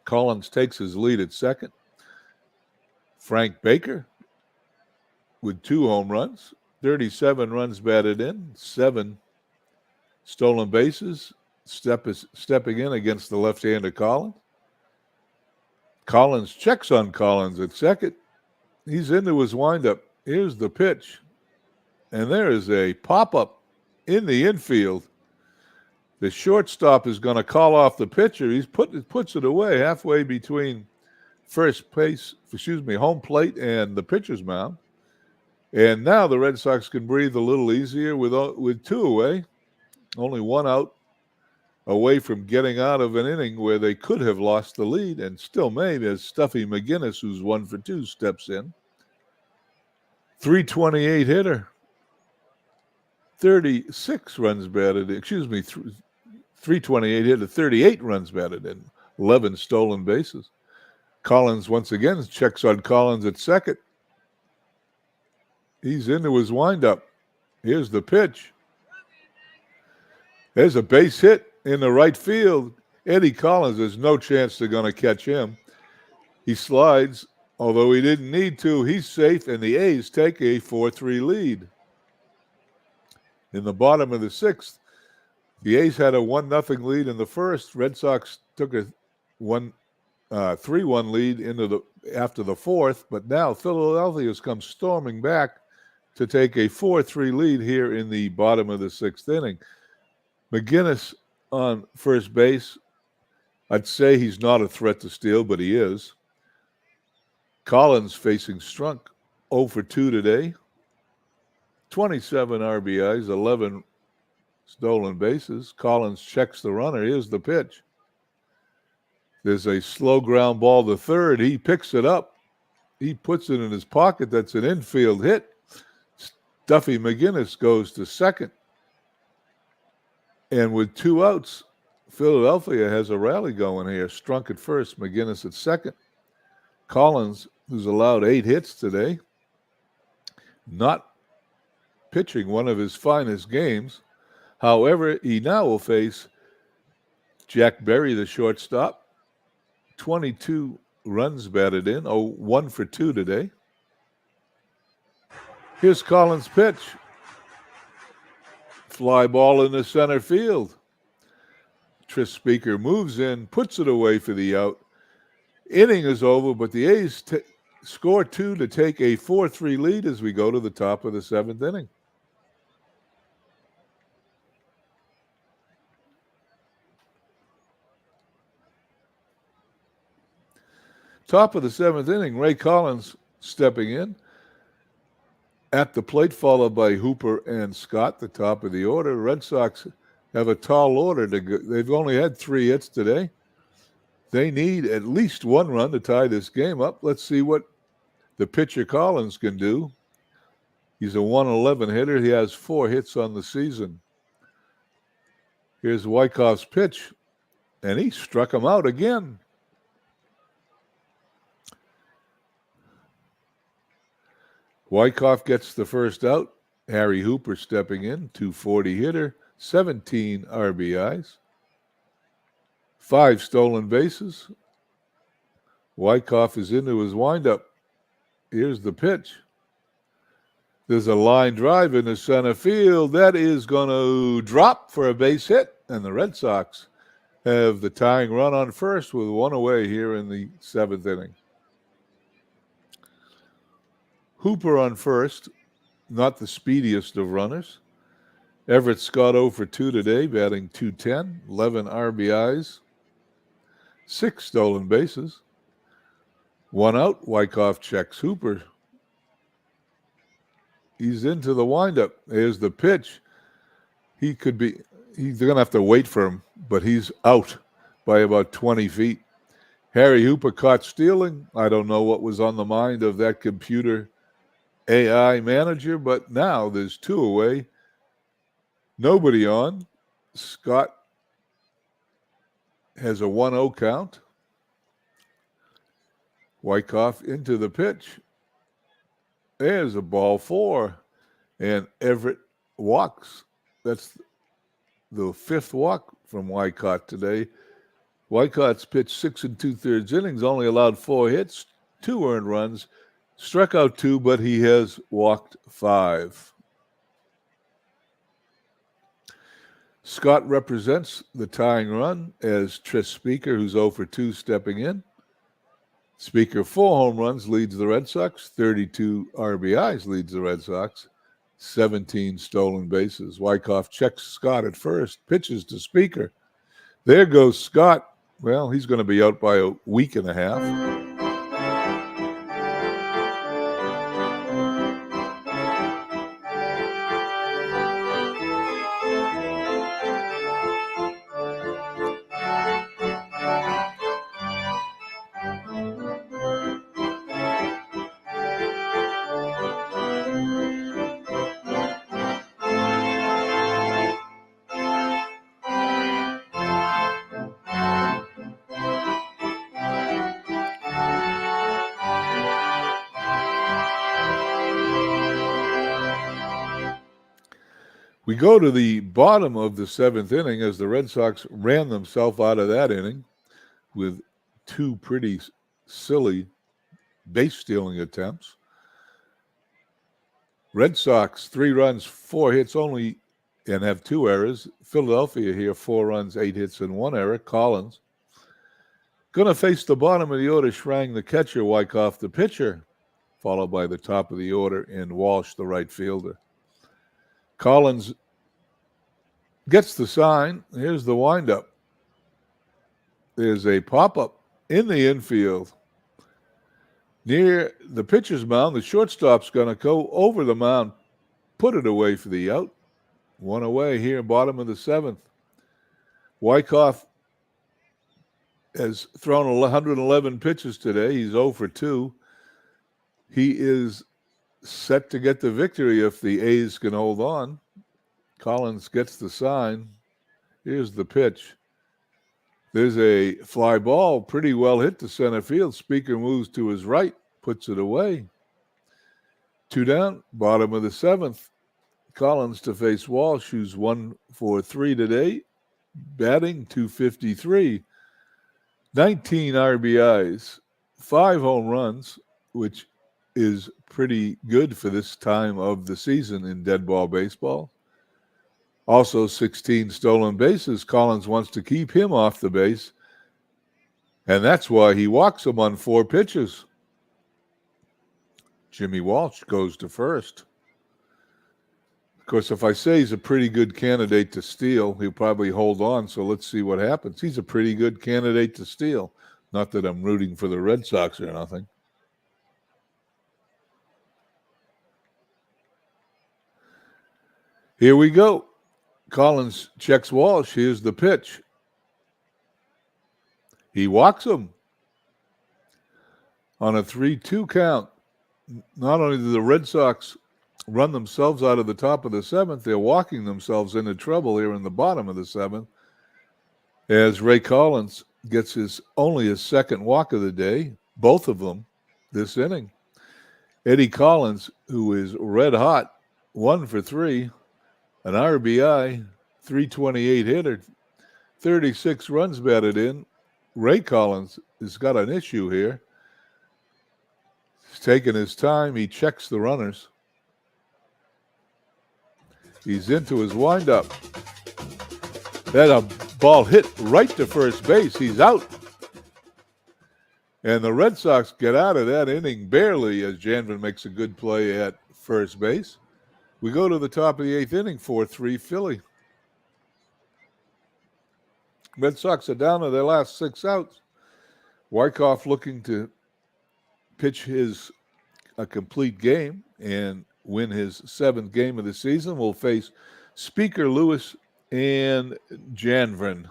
Collins takes his lead at second. Frank Baker with 2 home runs, 37 runs batted in, 7 stolen bases, stepping in against the left-handed Collins. Collins checks on Collins at second. He's into his windup. Here's the pitch. And there is a pop-up in the infield. The shortstop is going to call off the pitcher. He puts it away halfway between home plate and the pitcher's mound. And now the Red Sox can breathe a little easier with 2 away. Only 1 out away from getting out of an inning where they could have lost the lead and still may, as Stuffy McGinnis, who's 1 for 2, steps in. 328 hitter. 36 runs batted in. 328 hitter, 38 runs batted in. 11 stolen bases. Collins once again checks on Collins at second. He's into his windup. Here's the pitch. There's a base hit in the right field. Eddie Collins, there's no chance they're going to catch him. He slides, although he didn't need to. He's safe, and the A's take a 4-3 lead. In the bottom of the 6th, the A's had a 1-0 lead in the first. Red Sox took a 3-1 lead after the fourth, but now Philadelphia has come storming back to take a 4-3 lead here in the bottom of the 6th inning. McGinnis on first base. I'd say he's not a threat to steal, but he is. Collins facing Strunk, 0 for 2 today. 27 RBIs, 11 stolen bases. Collins checks the runner. Here's the pitch. There's a slow ground ball to third. He picks it up. He puts it in his pocket. That's an infield hit. Stuffy McGinnis goes to second. And with 2 outs, Philadelphia has a rally going here. Strunk at first, McGinnis at second. Collins, who's allowed 8 hits today, not pitching one of his finest games. However, he now will face Jack Berry, the shortstop. 22 runs batted in, 1 for 2 today. Here's Collins' pitch. Fly ball in the center field. Tris Speaker moves in, puts it away for the out. Inning is over, but the A's score 2 to take a 4-3 lead as we go to the top of the 7th inning. Top of the 7th inning, Ray Collins stepping in. At the plate, followed by Hooper and Scott, the top of the order. Red Sox have a tall order to go. They've only had 3 hits today. They need at least 1 run to tie this game up. Let's see what the pitcher Collins can do. He's a 111 hitter. He has 4 hits on the season. Here's Wyckoff's pitch, and he struck him out again. Wyckoff gets the first out. Harry Hooper stepping in, 240 hitter, 17 RBIs, 5 stolen bases. Wyckoff is into his windup. Here's the pitch. There's a line drive in the center field. That is going to drop for a base hit, and the Red Sox have the tying run on first with 1 away here in the 7th inning. Hooper on first, not the speediest of runners. Everett Scott 0 for 2 today, batting .210, 11 RBIs, 6 stolen bases. 1 out, Wyckoff checks Hooper. He's into the windup. There's the pitch. They're going to have to wait for him, but he's out by about 20 feet. Harry Hooper caught stealing. I don't know what was on the mind of that computer AI manager, but now there's 2 away. Nobody on. Scott has a 1-0 count. Wyckoff into the pitch. There's a ball 4, and Everett walks. That's the 5th walk from Wycott today. Wycott's pitched 6 2/3 innings, only allowed 4 hits, 2 earned runs, struck out 2, but he has walked 5. Scott represents the tying run as Tris Speaker, who's 0 for 2, stepping in. Speaker 4 home runs, leads the Red Sox. 32 RBIs, leads the Red Sox. 17 stolen bases. Wyckoff checks Scott at first, pitches to Speaker. There goes Scott. Well, he's going to be out by a week and a half. We go to the bottom of the 7th inning as the Red Sox ran themselves out of that inning with 2 pretty silly base-stealing attempts. Red Sox, 3 runs, 4 hits only, and have 2 errors. Philadelphia here, 4 runs, 8 hits, and 1 error. Collins going to face the bottom of the order. Schrang, the catcher, Wyckoff, the pitcher, followed by the top of the order, and Walsh, the right fielder. Collins gets the sign. Here's the windup. There's a pop-up in the infield. Near the pitcher's mound, the shortstop's going to go over the mound, put it away for the out. 1 away here, bottom of the 7th. Wyckoff has thrown 111 pitches today. He's 0 for 2. He is set to get the victory if the A's can hold on. Collins gets the sign. Here's the pitch. There's a fly ball, pretty well hit to center field. Speaker moves to his right, puts it away. 2 down, bottom of the 7th. Collins to face Walsh, who's 1 for 3 today, batting .253. 19 RBIs, 5 home runs, which is pretty good for this time of the season in dead ball baseball. Also 16 stolen bases. Collins wants to keep him off the base, and that's why he walks him on 4 pitches. Jimmy Walsh goes to first. Of course, if I say he's a pretty good candidate to steal, he'll probably hold on, so let's see what happens. He's a pretty good candidate to steal. Not that I'm rooting for the Red Sox or nothing. Here we go. Collins checks Walsh. Here's the pitch. He walks him on a 3-2 count. Not only do the Red Sox run themselves out of the top of the 7th, they're walking themselves into trouble here in the bottom of the 7th as Ray Collins gets only his 2nd walk of the day, both of them this inning. Eddie Collins, who is red hot, 1 for 3, an RBI, 328 hitter, 36 runs batted in. Ray Collins has got an issue here. He's taking his time. He checks the runners. He's into his windup. That a ball hit right to first base. He's out. And the Red Sox get out of that inning barely as Janvin makes a good play at first base. We go to the top of the 8th inning, 4-3 Philly. Red Sox are down to their last 6 outs. Wyckoff looking to pitch a complete game and win his 7th game of the season. Will face Speaker, Lewis, and Janvin.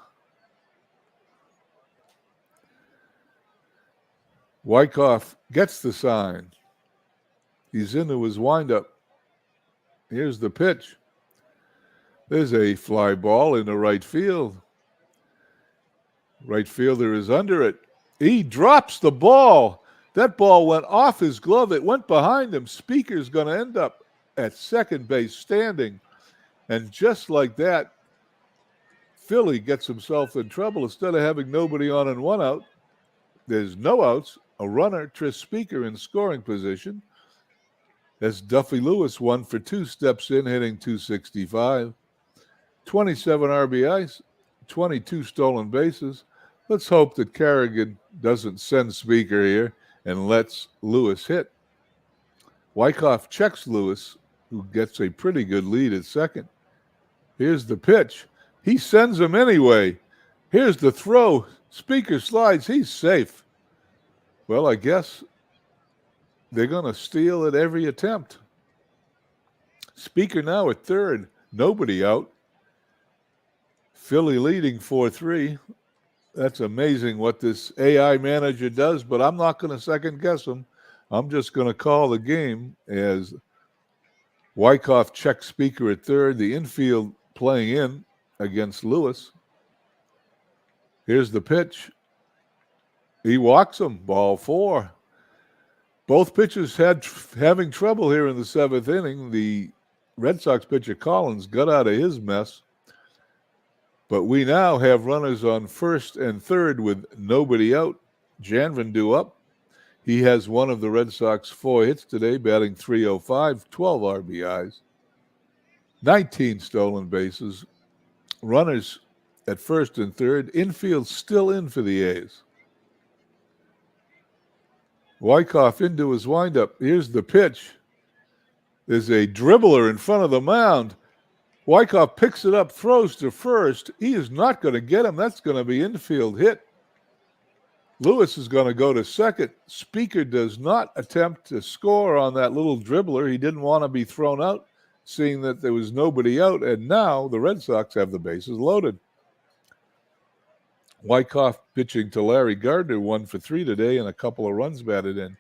Wyckoff gets the sign. He's into his windup. Here's the pitch. There's a fly ball into right field. Right fielder is under it. He drops the ball. That ball went off his glove. It went behind him. Speaker's going to end up at second base standing. And just like that, Philly gets himself in trouble. Instead of having nobody on and 1 out, there's no outs. A runner, Tris Speaker, in scoring position. As Duffy Lewis, 1 for 2, steps in, hitting .265. 27 RBIs, 22 stolen bases. Let's hope that Carrigan doesn't send Speaker here and lets Lewis hit. Wyckoff checks Lewis, who gets a pretty good lead at second. Here's the pitch. He sends him anyway. Here's the throw. Speaker slides. He's safe. Well, I guess they're going to steal at every attempt. Speaker now at third. Nobody out. Philly leading 4-3. That's amazing what this AI manager does, but I'm not going to second guess him. I'm just going to call the game as Wyckoff checks Speaker at third. The infield playing in against Lewis. Here's the pitch. He walks him. Ball 4. Both pitchers having trouble here in the 7th inning. The Red Sox pitcher Collins got out of his mess. But we now have runners on first and third with nobody out. Janvin due up. He has one of the Red Sox 4 hits today, batting .305, 12 RBIs, 19 stolen bases. Runners at first and third. Infield still in for the A's. Wyckoff into his windup. Here's the pitch. There's a dribbler in front of the mound. Wyckoff picks it up, throws to first. He is not going to get him. That's going to be infield hit. Lewis is going to go to second. Speaker does not attempt to score on that little dribbler. He didn't want to be thrown out, seeing that there was nobody out. And now the Red Sox have the bases loaded. Wyckoff pitching to Larry Gardner, 1 for 3 today and a couple of runs batted in.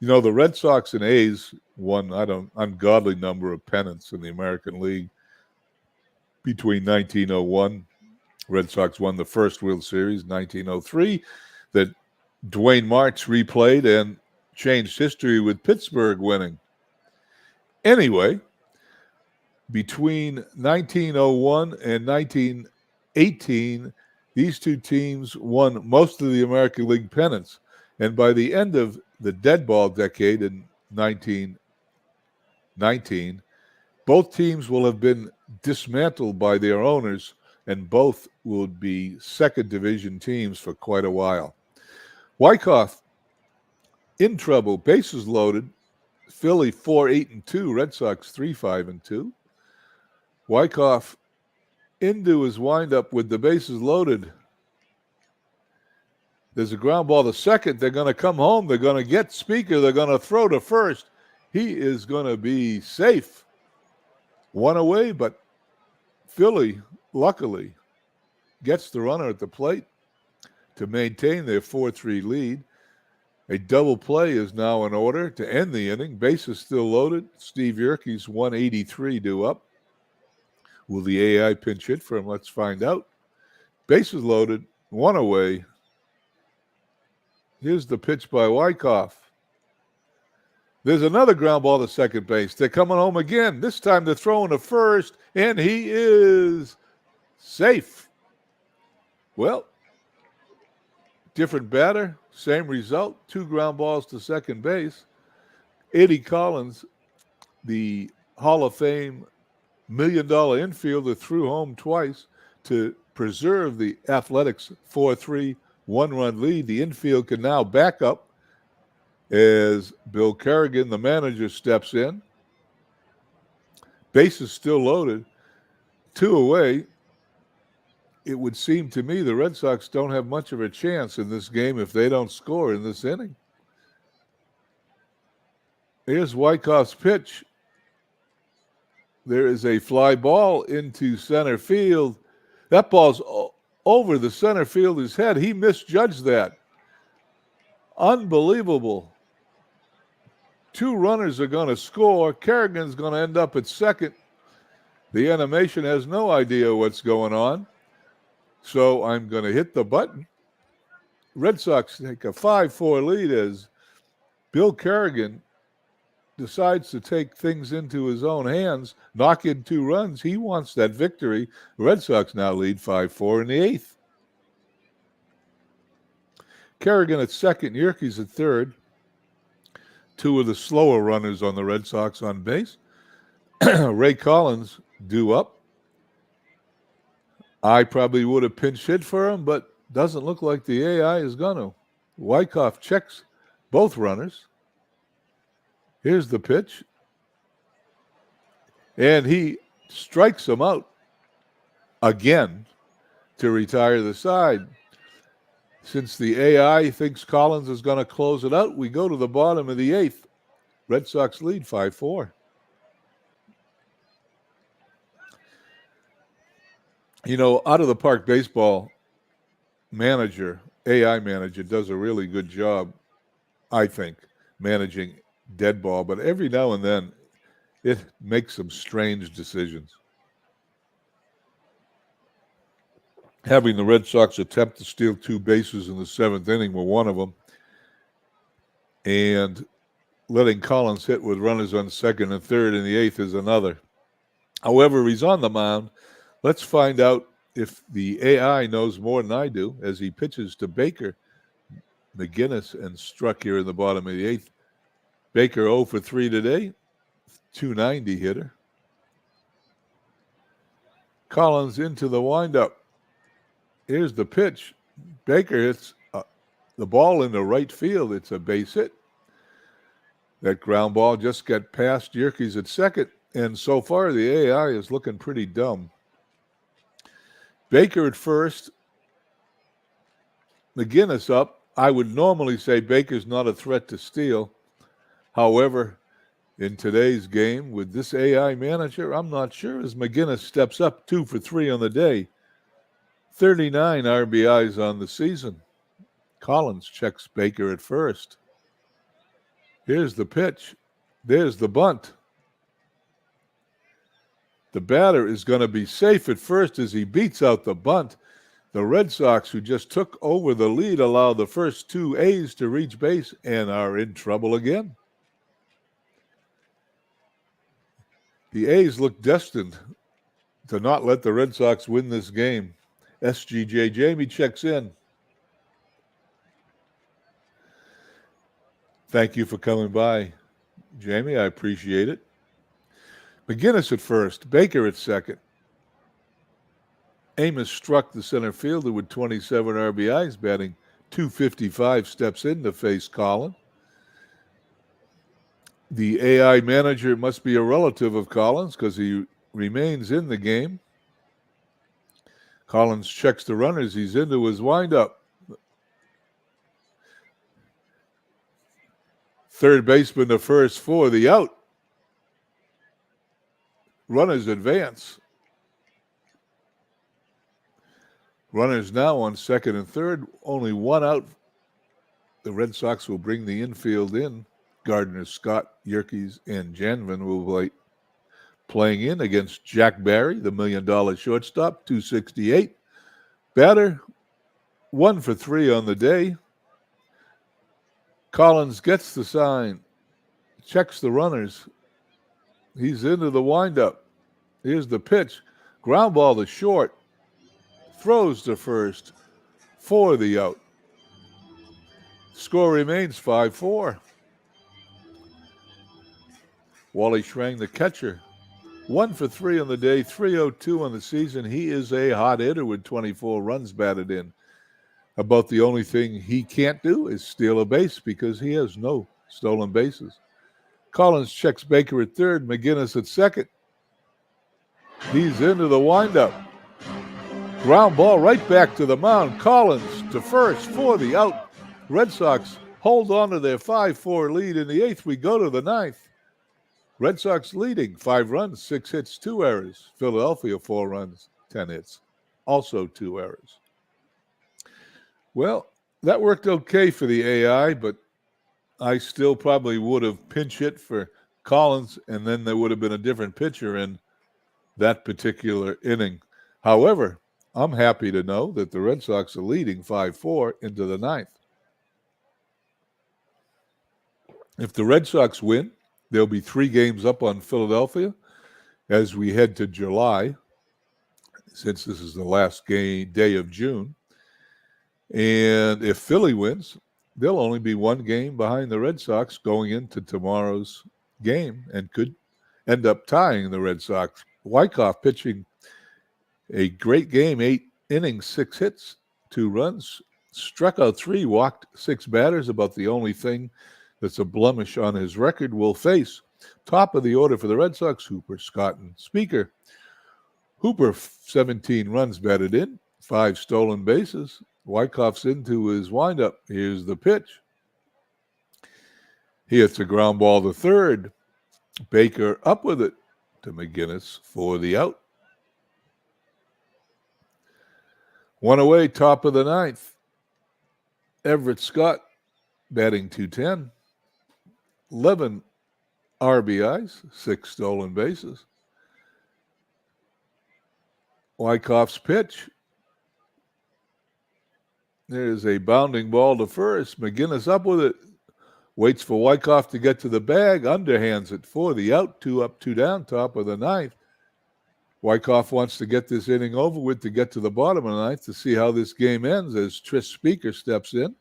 You know, the Red Sox and A's won an ungodly number of pennants in the American League. Between 1901, Red Sox won the first World Series, 1903, that Dwayne Martz replayed and changed history with Pittsburgh winning. Anyway, between 1901 and 1918, these two teams won most of the American League pennants. And by the end of the dead ball decade in 1919, both teams will have been dismantled by their owners, and both will be second division teams for quite a while. Wyckoff in trouble, bases loaded. Philly 4-8-2, Red Sox 3-5-2. Wyckoff into his windup with the bases loaded. There's a ground ball to second. They're going to come home. They're going to get Speaker. They're going to throw to first. He is going to be safe. 1 away, but Philly, luckily, gets the runner at the plate to maintain their 4-3 lead. A double play is now in order to end the inning. Bases still loaded. Steve Yerke's 183 due up. Will the AI pinch hit for him? Let's find out. Bases loaded, 1 away. Here's the pitch by Wyckoff. There's another ground ball to second base. They're coming home again. This time they're throwing to first, and he is safe. Well, different batter, same result. 2 ground balls to second base. Eddie Collins, the Hall of Fame $1 million infielder, threw home twice to preserve the Athletics' 4-3 one-run lead. The infield can now back up as Bill Kerrigan, the manager, steps in. Bases still loaded. 2 away. It would seem to me the Red Sox don't have much of a chance in this game if they don't score in this inning. Here's Wyckoff's pitch. There is a fly ball into center field. That ball's over the center fielder's head. He misjudged that. Unbelievable. 2 runners are going to score. Kerrigan's going to end up at second. The animation has no idea what's going on. So I'm going to hit the button. Red Sox take a 5-4 lead as Bill Kerrigan decides to take things into his own hands, knock in 2 runs. He wants that victory. Red Sox now lead 5-4 in the 8th. Kerrigan at second, Yerkes at third. 2 of the slower runners on the Red Sox on base. Ray Collins due up. I probably would have pinch hit for him, but doesn't look like the AI is going to. Wyckoff checks both runners. Here's the pitch. And he strikes him out again to retire the side. Since the AI thinks Collins is going to close it out, we go to the bottom of the 8th. Red Sox lead 5-4. You know, out of the park baseball manager, AI manager, does a really good job, I think, managing dead ball. But every now and then, it makes some strange decisions. Having the Red Sox attempt to steal 2 bases in the 7th inning were one of them. And letting Collins hit with runners on second and third in the 8th is another. However, he's on the mound. Let's find out if the AI knows more than I do as he pitches to Baker. McGinnis and Struck here in the bottom of the 8th. Baker 0 for 3 today, 290 hitter. Collins into the windup. Here's the pitch. Baker hits the ball into right field. It's a base hit. That ground ball just got past Yerkes at second, and so far the AI is looking pretty dumb. Baker at first. McGinnis up. I would normally say Baker's not a threat to steal. However, in today's game with this AI manager, I'm not sure as McGinnis steps up 2 for 3 on the day. 39 RBIs on the season. Collins checks Baker at first. Here's the pitch. There's the bunt. The batter is going to be safe at first as he beats out the bunt. The Red Sox, who just took over the lead, allow the first 2 A's to reach base and are in trouble again. The A's look destined to not let the Red Sox win this game. SGJ Jamie checks in. Thank you for coming by, Jamie. I appreciate it. McGinnis at first, Baker at second. Amos Struck, the center fielder, with 27 RBIs, batting .255, steps in to face Collins. The AI manager must be a relative of Collins because he remains in the game. Collins checks the runners. He's into his windup. Third baseman to first for the out. Runners advance. Runners now on second and third. Only 1 out. The Red Sox will bring the infield in. Gardner, Scott, Yerkes, and Janvin will be playing in against Jack Barry, the $1 million shortstop, 268. Batter, 1 for 3 on the day. Collins gets the sign, checks the runners. He's into the windup. Here's the pitch. Ground ball to short. Throws to first for the out. Score remains 5-4. Wally Schrank, the catcher, 1 for 3 on the day, 302 on the season. He is a hot hitter with 24 runs batted in. About the only thing he can't do is steal a base because he has no stolen bases. Collins checks Baker at third, McGinnis at second. He's into the windup. Ground ball right back to the mound. Collins to first for the out. Red Sox hold on to their 5-4 lead in the 8th. We go to the 9th. Red Sox leading, 5 runs, 6 hits, 2 errors. Philadelphia, 4 runs, 10 hits, also 2 errors. Well, that worked okay for the AI, but I still probably would have pinch hit for Collins, and then there would have been a different pitcher in that particular inning. However, I'm happy to know that the Red Sox are leading 5-4 into the 9th. If the Red Sox win, there'll be 3 games up on Philadelphia as we head to July, since this is the last day of June. And if Philly wins, there'll only be 1 game behind the Red Sox going into tomorrow's game and could end up tying the Red Sox. Wyckoff pitching a great game, 8 innings, 6 hits, 2 runs, struck out 3, walked 6 batters, about the only thing that's a blemish on his record. Will face top of the order for the Red Sox, Hooper, Scott, and Speaker. Hooper, 17 runs batted in, 5 stolen bases. Wyckoff's into his windup. Here's the pitch. He hits a ground ball to third. Baker up with it to McGinnis for the out. 1 away, top of the 9th. Everett Scott batting .210. 11 RBIs, 6 stolen bases. Wyckoff's pitch. There's a bounding ball to first. McGinnis up with it. Waits for Wyckoff to get to the bag. Underhands it for the out. 2 up, 2 down, top of the 9th. Wyckoff wants to get this inning over with to get to the bottom of the 9th to see how this game ends as Tris Speaker steps in.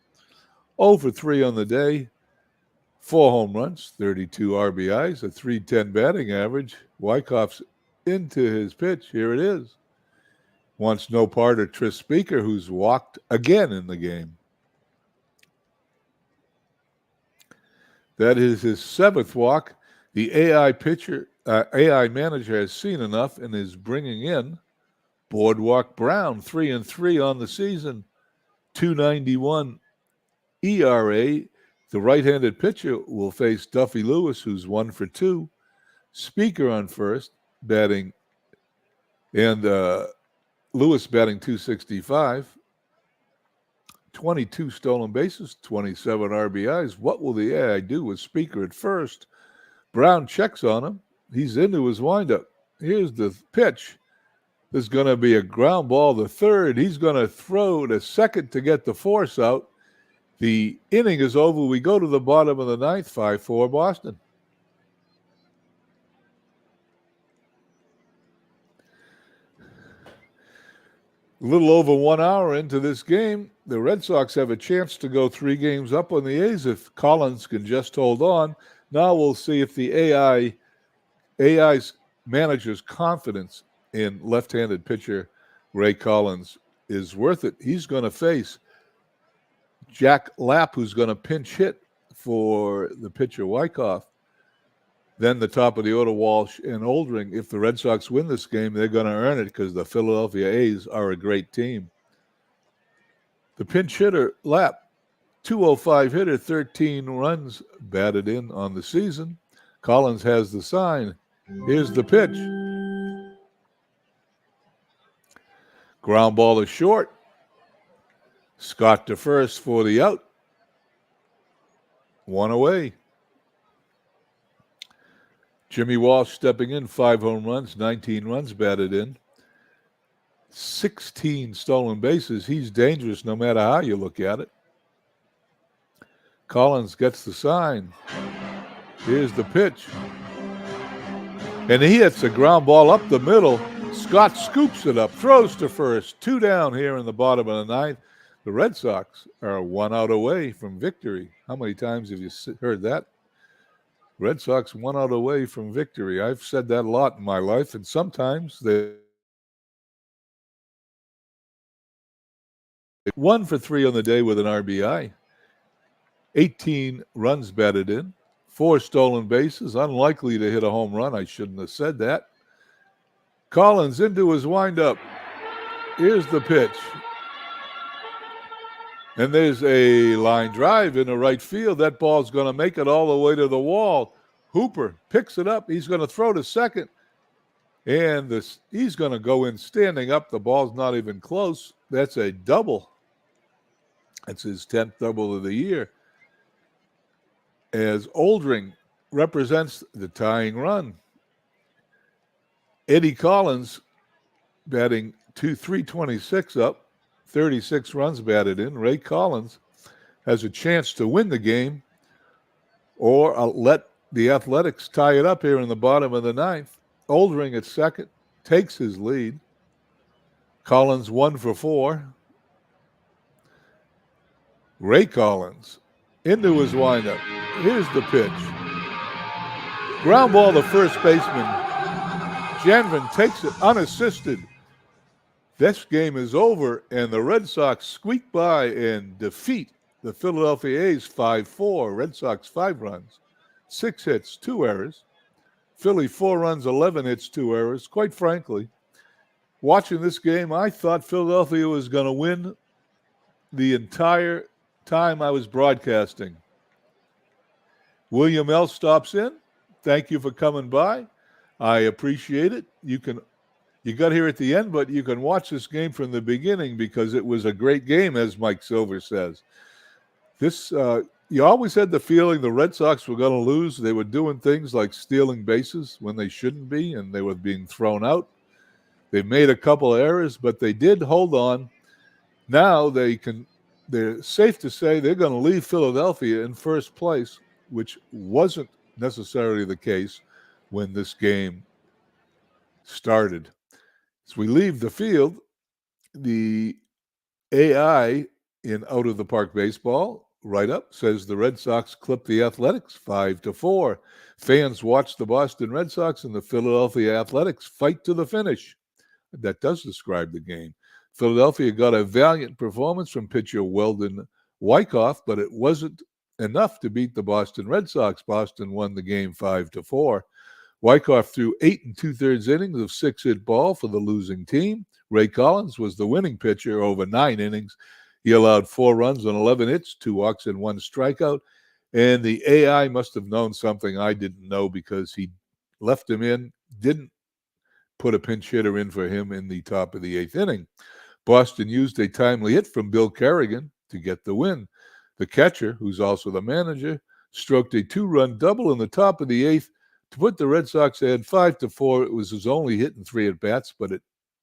0 for 3 on the day. 4 home runs, 32 RBIs, a .310 batting average. Wyckoff's into his pitch. Here it is. Wants no part of Tris Speaker, who's walked again in the game. That is his 7th walk. The AI manager has seen enough and is bringing in Boardwalk Brown, 3-3 on the season, 2.91 ERA. The right-handed pitcher will face Duffy Lewis, who's 1 for 2. Speaker on first, batting, and Lewis batting .265. 22 stolen bases, 27 RBIs. What will the AI do with Speaker at first? Brown checks on him. He's into his windup. Here's the pitch. There's going to be a ground ball to third. He's going to throw to second to get the force out. The inning is over. We go to the bottom of the 9th, 5-4 Boston. A little over 1 hour into this game, the Red Sox have a chance to go 3 games up on the A's if Collins can just hold on. Now we'll see if the AI's manager's confidence in left-handed pitcher Ray Collins is worth it. He's going to face Jack Lapp, who's going to pinch hit for the pitcher Wyckoff. Then the top of the order, Walsh and Oldring. If the Red Sox win this game, they're going to earn it because the Philadelphia A's are a great team. The pinch hitter, Lapp, 205 hitter, 13 runs batted in on the season. Collins has the sign. Here's the pitch. Ground ball is short. Scott to first for the out. 1 away. Jimmy Walsh stepping in, 5 home runs, 19 runs batted in. 16 stolen bases. He's dangerous no matter how you look at it. Collins gets the sign. Here's the pitch. And he hits a ground ball up the middle. Scott scoops it up, throws to first. 2 down here in the bottom of the ninth. The Red Sox are 1 out away from victory. How many times have you heard that? Red Sox 1 out away from victory. I've said that a lot in my life, and sometimes they 1 for 3 on the day with an RBI. 18 runs batted in, 4 stolen bases. Unlikely to hit a home run. I shouldn't have said that. Collins into his windup. Here's the pitch. And there's a line drive into right field. That ball's going to make it all the way to the wall. Hooper picks it up. He's going to throw to second. And he's going to go in standing up. The ball's not even close. That's a double. That's his 10th double of the year. As Oldring represents the tying run. Eddie Collins batting 326 up, 36 runs batted in. Ray Collins has a chance to win the game or let the Athletics tie it up here in the bottom of the ninth. Oldring at second takes his lead. Collins 1 for 4. Ray Collins into his windup. Here's the pitch. Ground ball to first baseman. Janvin takes it unassisted. This game is over, and the Red Sox squeak by and defeat the Philadelphia A's 5-4. Red Sox 5 runs, 6 hits, 2 errors. Philly 4 runs, 11 hits, 2 errors. Quite frankly, watching this game, I thought Philadelphia was going to win the entire time I was broadcasting. William L. stops in. Thank you for coming by. I appreciate it. You got here at the end, but you can watch this game from the beginning because it was a great game, as Mike Silver says. You always had the feeling the Red Sox were going to lose. They were doing things like stealing bases when they shouldn't be, and they were being thrown out. They made a couple of errors, but they did hold on. Now they're safe to say they're going to leave Philadelphia in first place, which wasn't necessarily the case when this game started. As we leave the field, the AI in Out of the Park Baseball write-up says the Red Sox clipped the Athletics 5-4. Fans watched the Boston Red Sox and the Philadelphia Athletics fight to the finish. That does describe the game. Philadelphia got a valiant performance from pitcher Weldon Wyckoff, but it wasn't enough to beat the Boston Red Sox. Boston won the game 5-4. Wyckoff threw 8 2/3 innings of 6-hit ball for the losing team. Ray Collins was the winning pitcher over 9 innings. He allowed 4 runs on 11 hits, 2 walks, and 1 strikeout. And the AI must have known something I didn't know because he left him in, didn't put a pinch hitter in for him in the top of the 8th inning. Boston used a timely hit from Bill Kerrigan to get the win. The catcher, who's also the manager, stroked a 2-run double in the top of the 8th to put the Red Sox ahead 5-4. It was his only hit in 3 at-bats, but it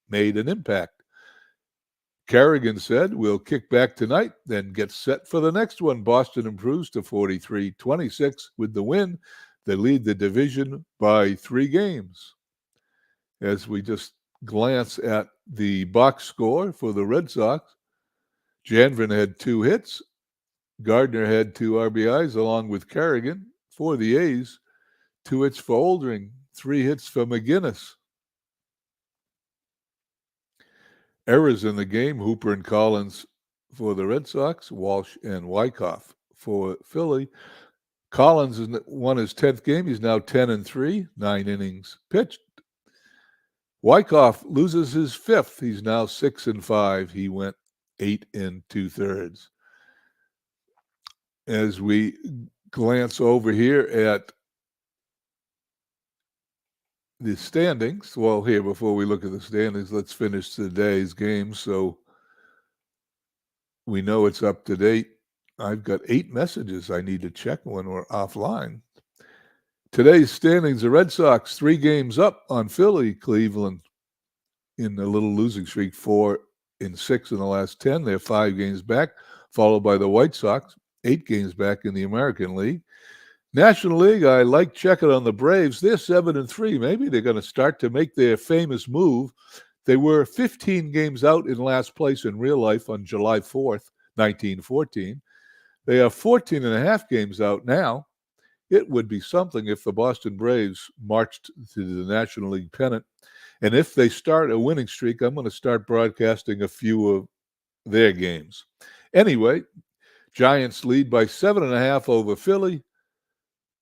made an impact. Kerrigan said, "We'll kick back tonight, then get set for the next one." Boston improves to 43-26 with the win. They lead the division by 3 games. As we just glance at the box score for the Red Sox, Janvin had 2 hits. Gardner had 2 RBIs along with Kerrigan. For the A's, 2 hits for Oldring, 3 hits for McGinnis. Errors in the game, Hooper and Collins for the Red Sox, Walsh and Wyckoff for Philly. Collins has won his 10th game. He's now 10-3, 9 innings pitched. Wyckoff loses his 5th. He's now 6-5. He went 8 2/3. As we glance over here at the standings, well, here, before we look at the standings, let's finish today's game so we know it's up to date. I've got 8 messages I need to check when we're offline. Today's standings, the Red Sox 3 games up on Philly. Cleveland in a little losing streak, 4-6 in the last 10. They're 5 games back, followed by the White Sox, 8 games back in the American League. National League, I like checking on the Braves. They're 7-3. Maybe they're going to start to make their famous move. They were 15 games out in last place in real life on July 4th, 1914. They are 14 and a half games out now. It would be something if the Boston Braves marched to the National League pennant. And if they start a winning streak, I'm going to start broadcasting a few of their games. Anyway, Giants lead by 7.5 over Philly,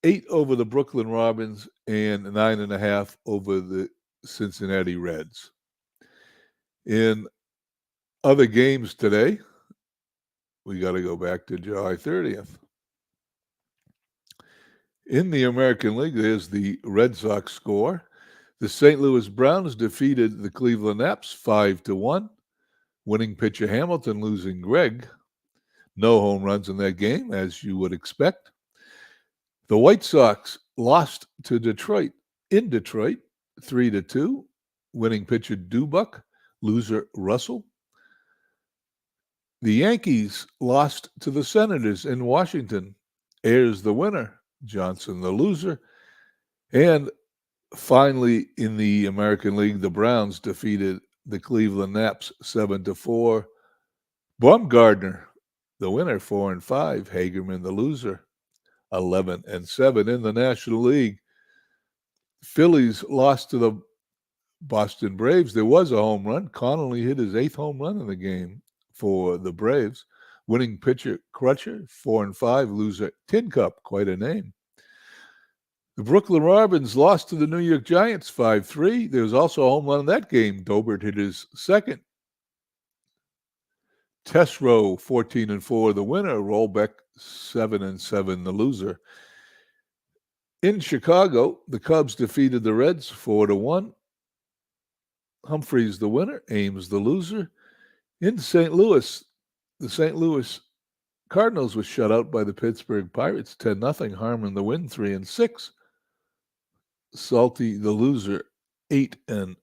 8 over the Brooklyn Robins, and 9.5 over the Cincinnati Reds. In other games today, we got to go back to July 30th. In the American League, there's the Red Sox score. The St. Louis Browns defeated the Cleveland Apps 5-1. Winning pitcher Hamilton losing Greg. No home runs in that game, as you would expect. The White Sox lost to Detroit in Detroit 3-2. Winning pitcher Dubuck, loser Russell. The Yankees lost to the Senators in Washington. Ayers the winner, Johnson the loser. And finally, in the American League, the Browns defeated the Cleveland Naps 7-4. Bumgardner, the winner, 4-5. Hagerman, the loser, 11-7. In the National League, Phillies lost to the Boston Braves. There was a home run. Connolly hit his 8th home run in the game for the Braves. Winning pitcher Crutcher, 4-5. Loser Tin Cup, quite a name. The Brooklyn Robins lost to the New York Giants 5-3. There was also a home run in that game. Dobert hit his 2nd. Tesreau, 14-4, the winner. Rollbeck, 7-7, the loser. In Chicago, the Cubs defeated the Reds 4-1. Humphreys the winner, Ames the loser. In St. Louis, the St. Louis Cardinals was shut out by the Pittsburgh Pirates 10-0. Harmon the win, 3-6. Salty the loser, 8-8.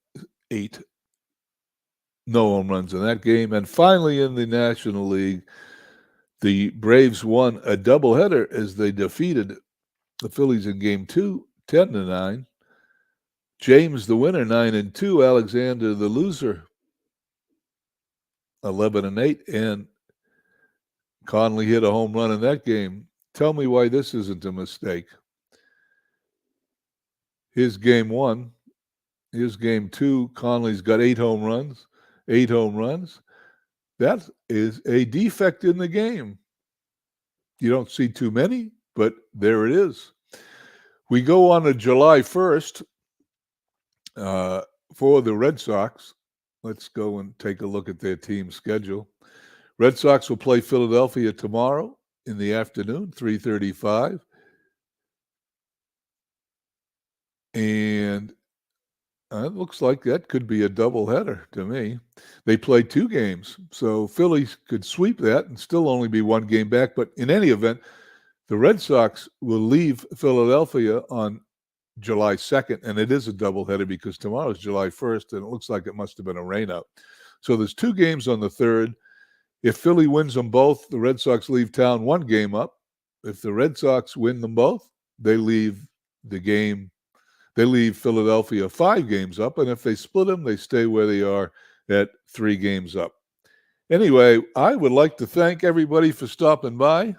No home runs in that game. And finally, in the National League, the Braves won a doubleheader as they defeated the Phillies in Game 2, 10-9. James the winner, 9-2. Alexander the loser, 11-8. And Conley hit a home run in that game. Tell me why this isn't a mistake. Here's Game 1. Here's Game 2. Conley's got 8 home runs. 8 home runs. That is a defect in the game. You don't see too many, but there it is. We go on to July 1st for the Red Sox. Let's go and take a look at their team schedule. Red Sox will play Philadelphia tomorrow in the afternoon, 3:35. And it looks like that could be a doubleheader to me. They played 2 games, so Philly could sweep that and still only be 1 game back. But in any event, the Red Sox will leave Philadelphia on July 2nd, and it is a doubleheader because tomorrow is July 1st, and it looks like it must have been a rainout. So there's 2 games on the 3rd. If Philly wins them both, the Red Sox leave town 1 game up. If the Red Sox win them both, they leave Philadelphia 5 games up, and if they split them, they stay where they are at 3 games up. Anyway, I would like to thank everybody for stopping by.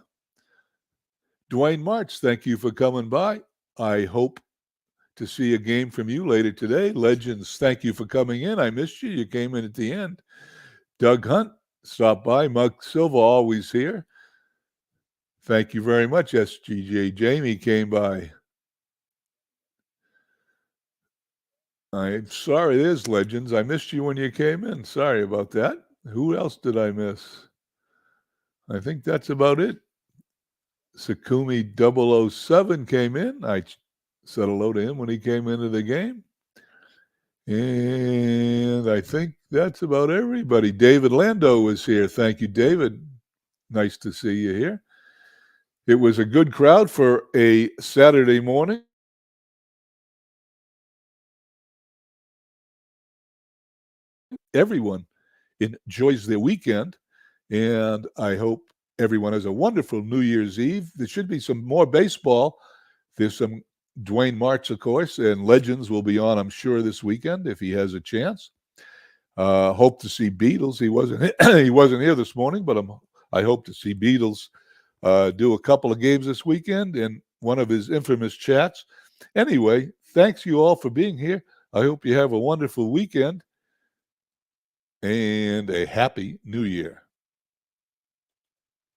Dwayne March, thank you for coming by. I hope to see a game from you later today. Legends, thank you for coming in. I missed you. You came in at the end. Doug Hunt, stop by. Mug Silva, always here. Thank you very much, SGJ. Jamie came by. I'm sorry, there's Legends. I missed you when you came in. Sorry about that. Who else did I miss? I think that's about it. Sakumi 007 came in. I said hello to him when he came into the game. And I think that's about everybody. David Lando was here. Thank you, David. Nice to see you here. It was a good crowd for a Saturday morning. Everyone enjoys their weekend, and I hope everyone has a wonderful New Year's Eve. There should be some more baseball There's some Dwayne Martz, of course, and Legends will be on, I'm sure, this weekend if he has a chance. Hope to see Beatles. He wasn't here this morning, but I hope to see Beatles do a couple of games this weekend in one of his infamous chats. Anyway, thanks you all for being here. I hope you have a wonderful weekend and a happy new year.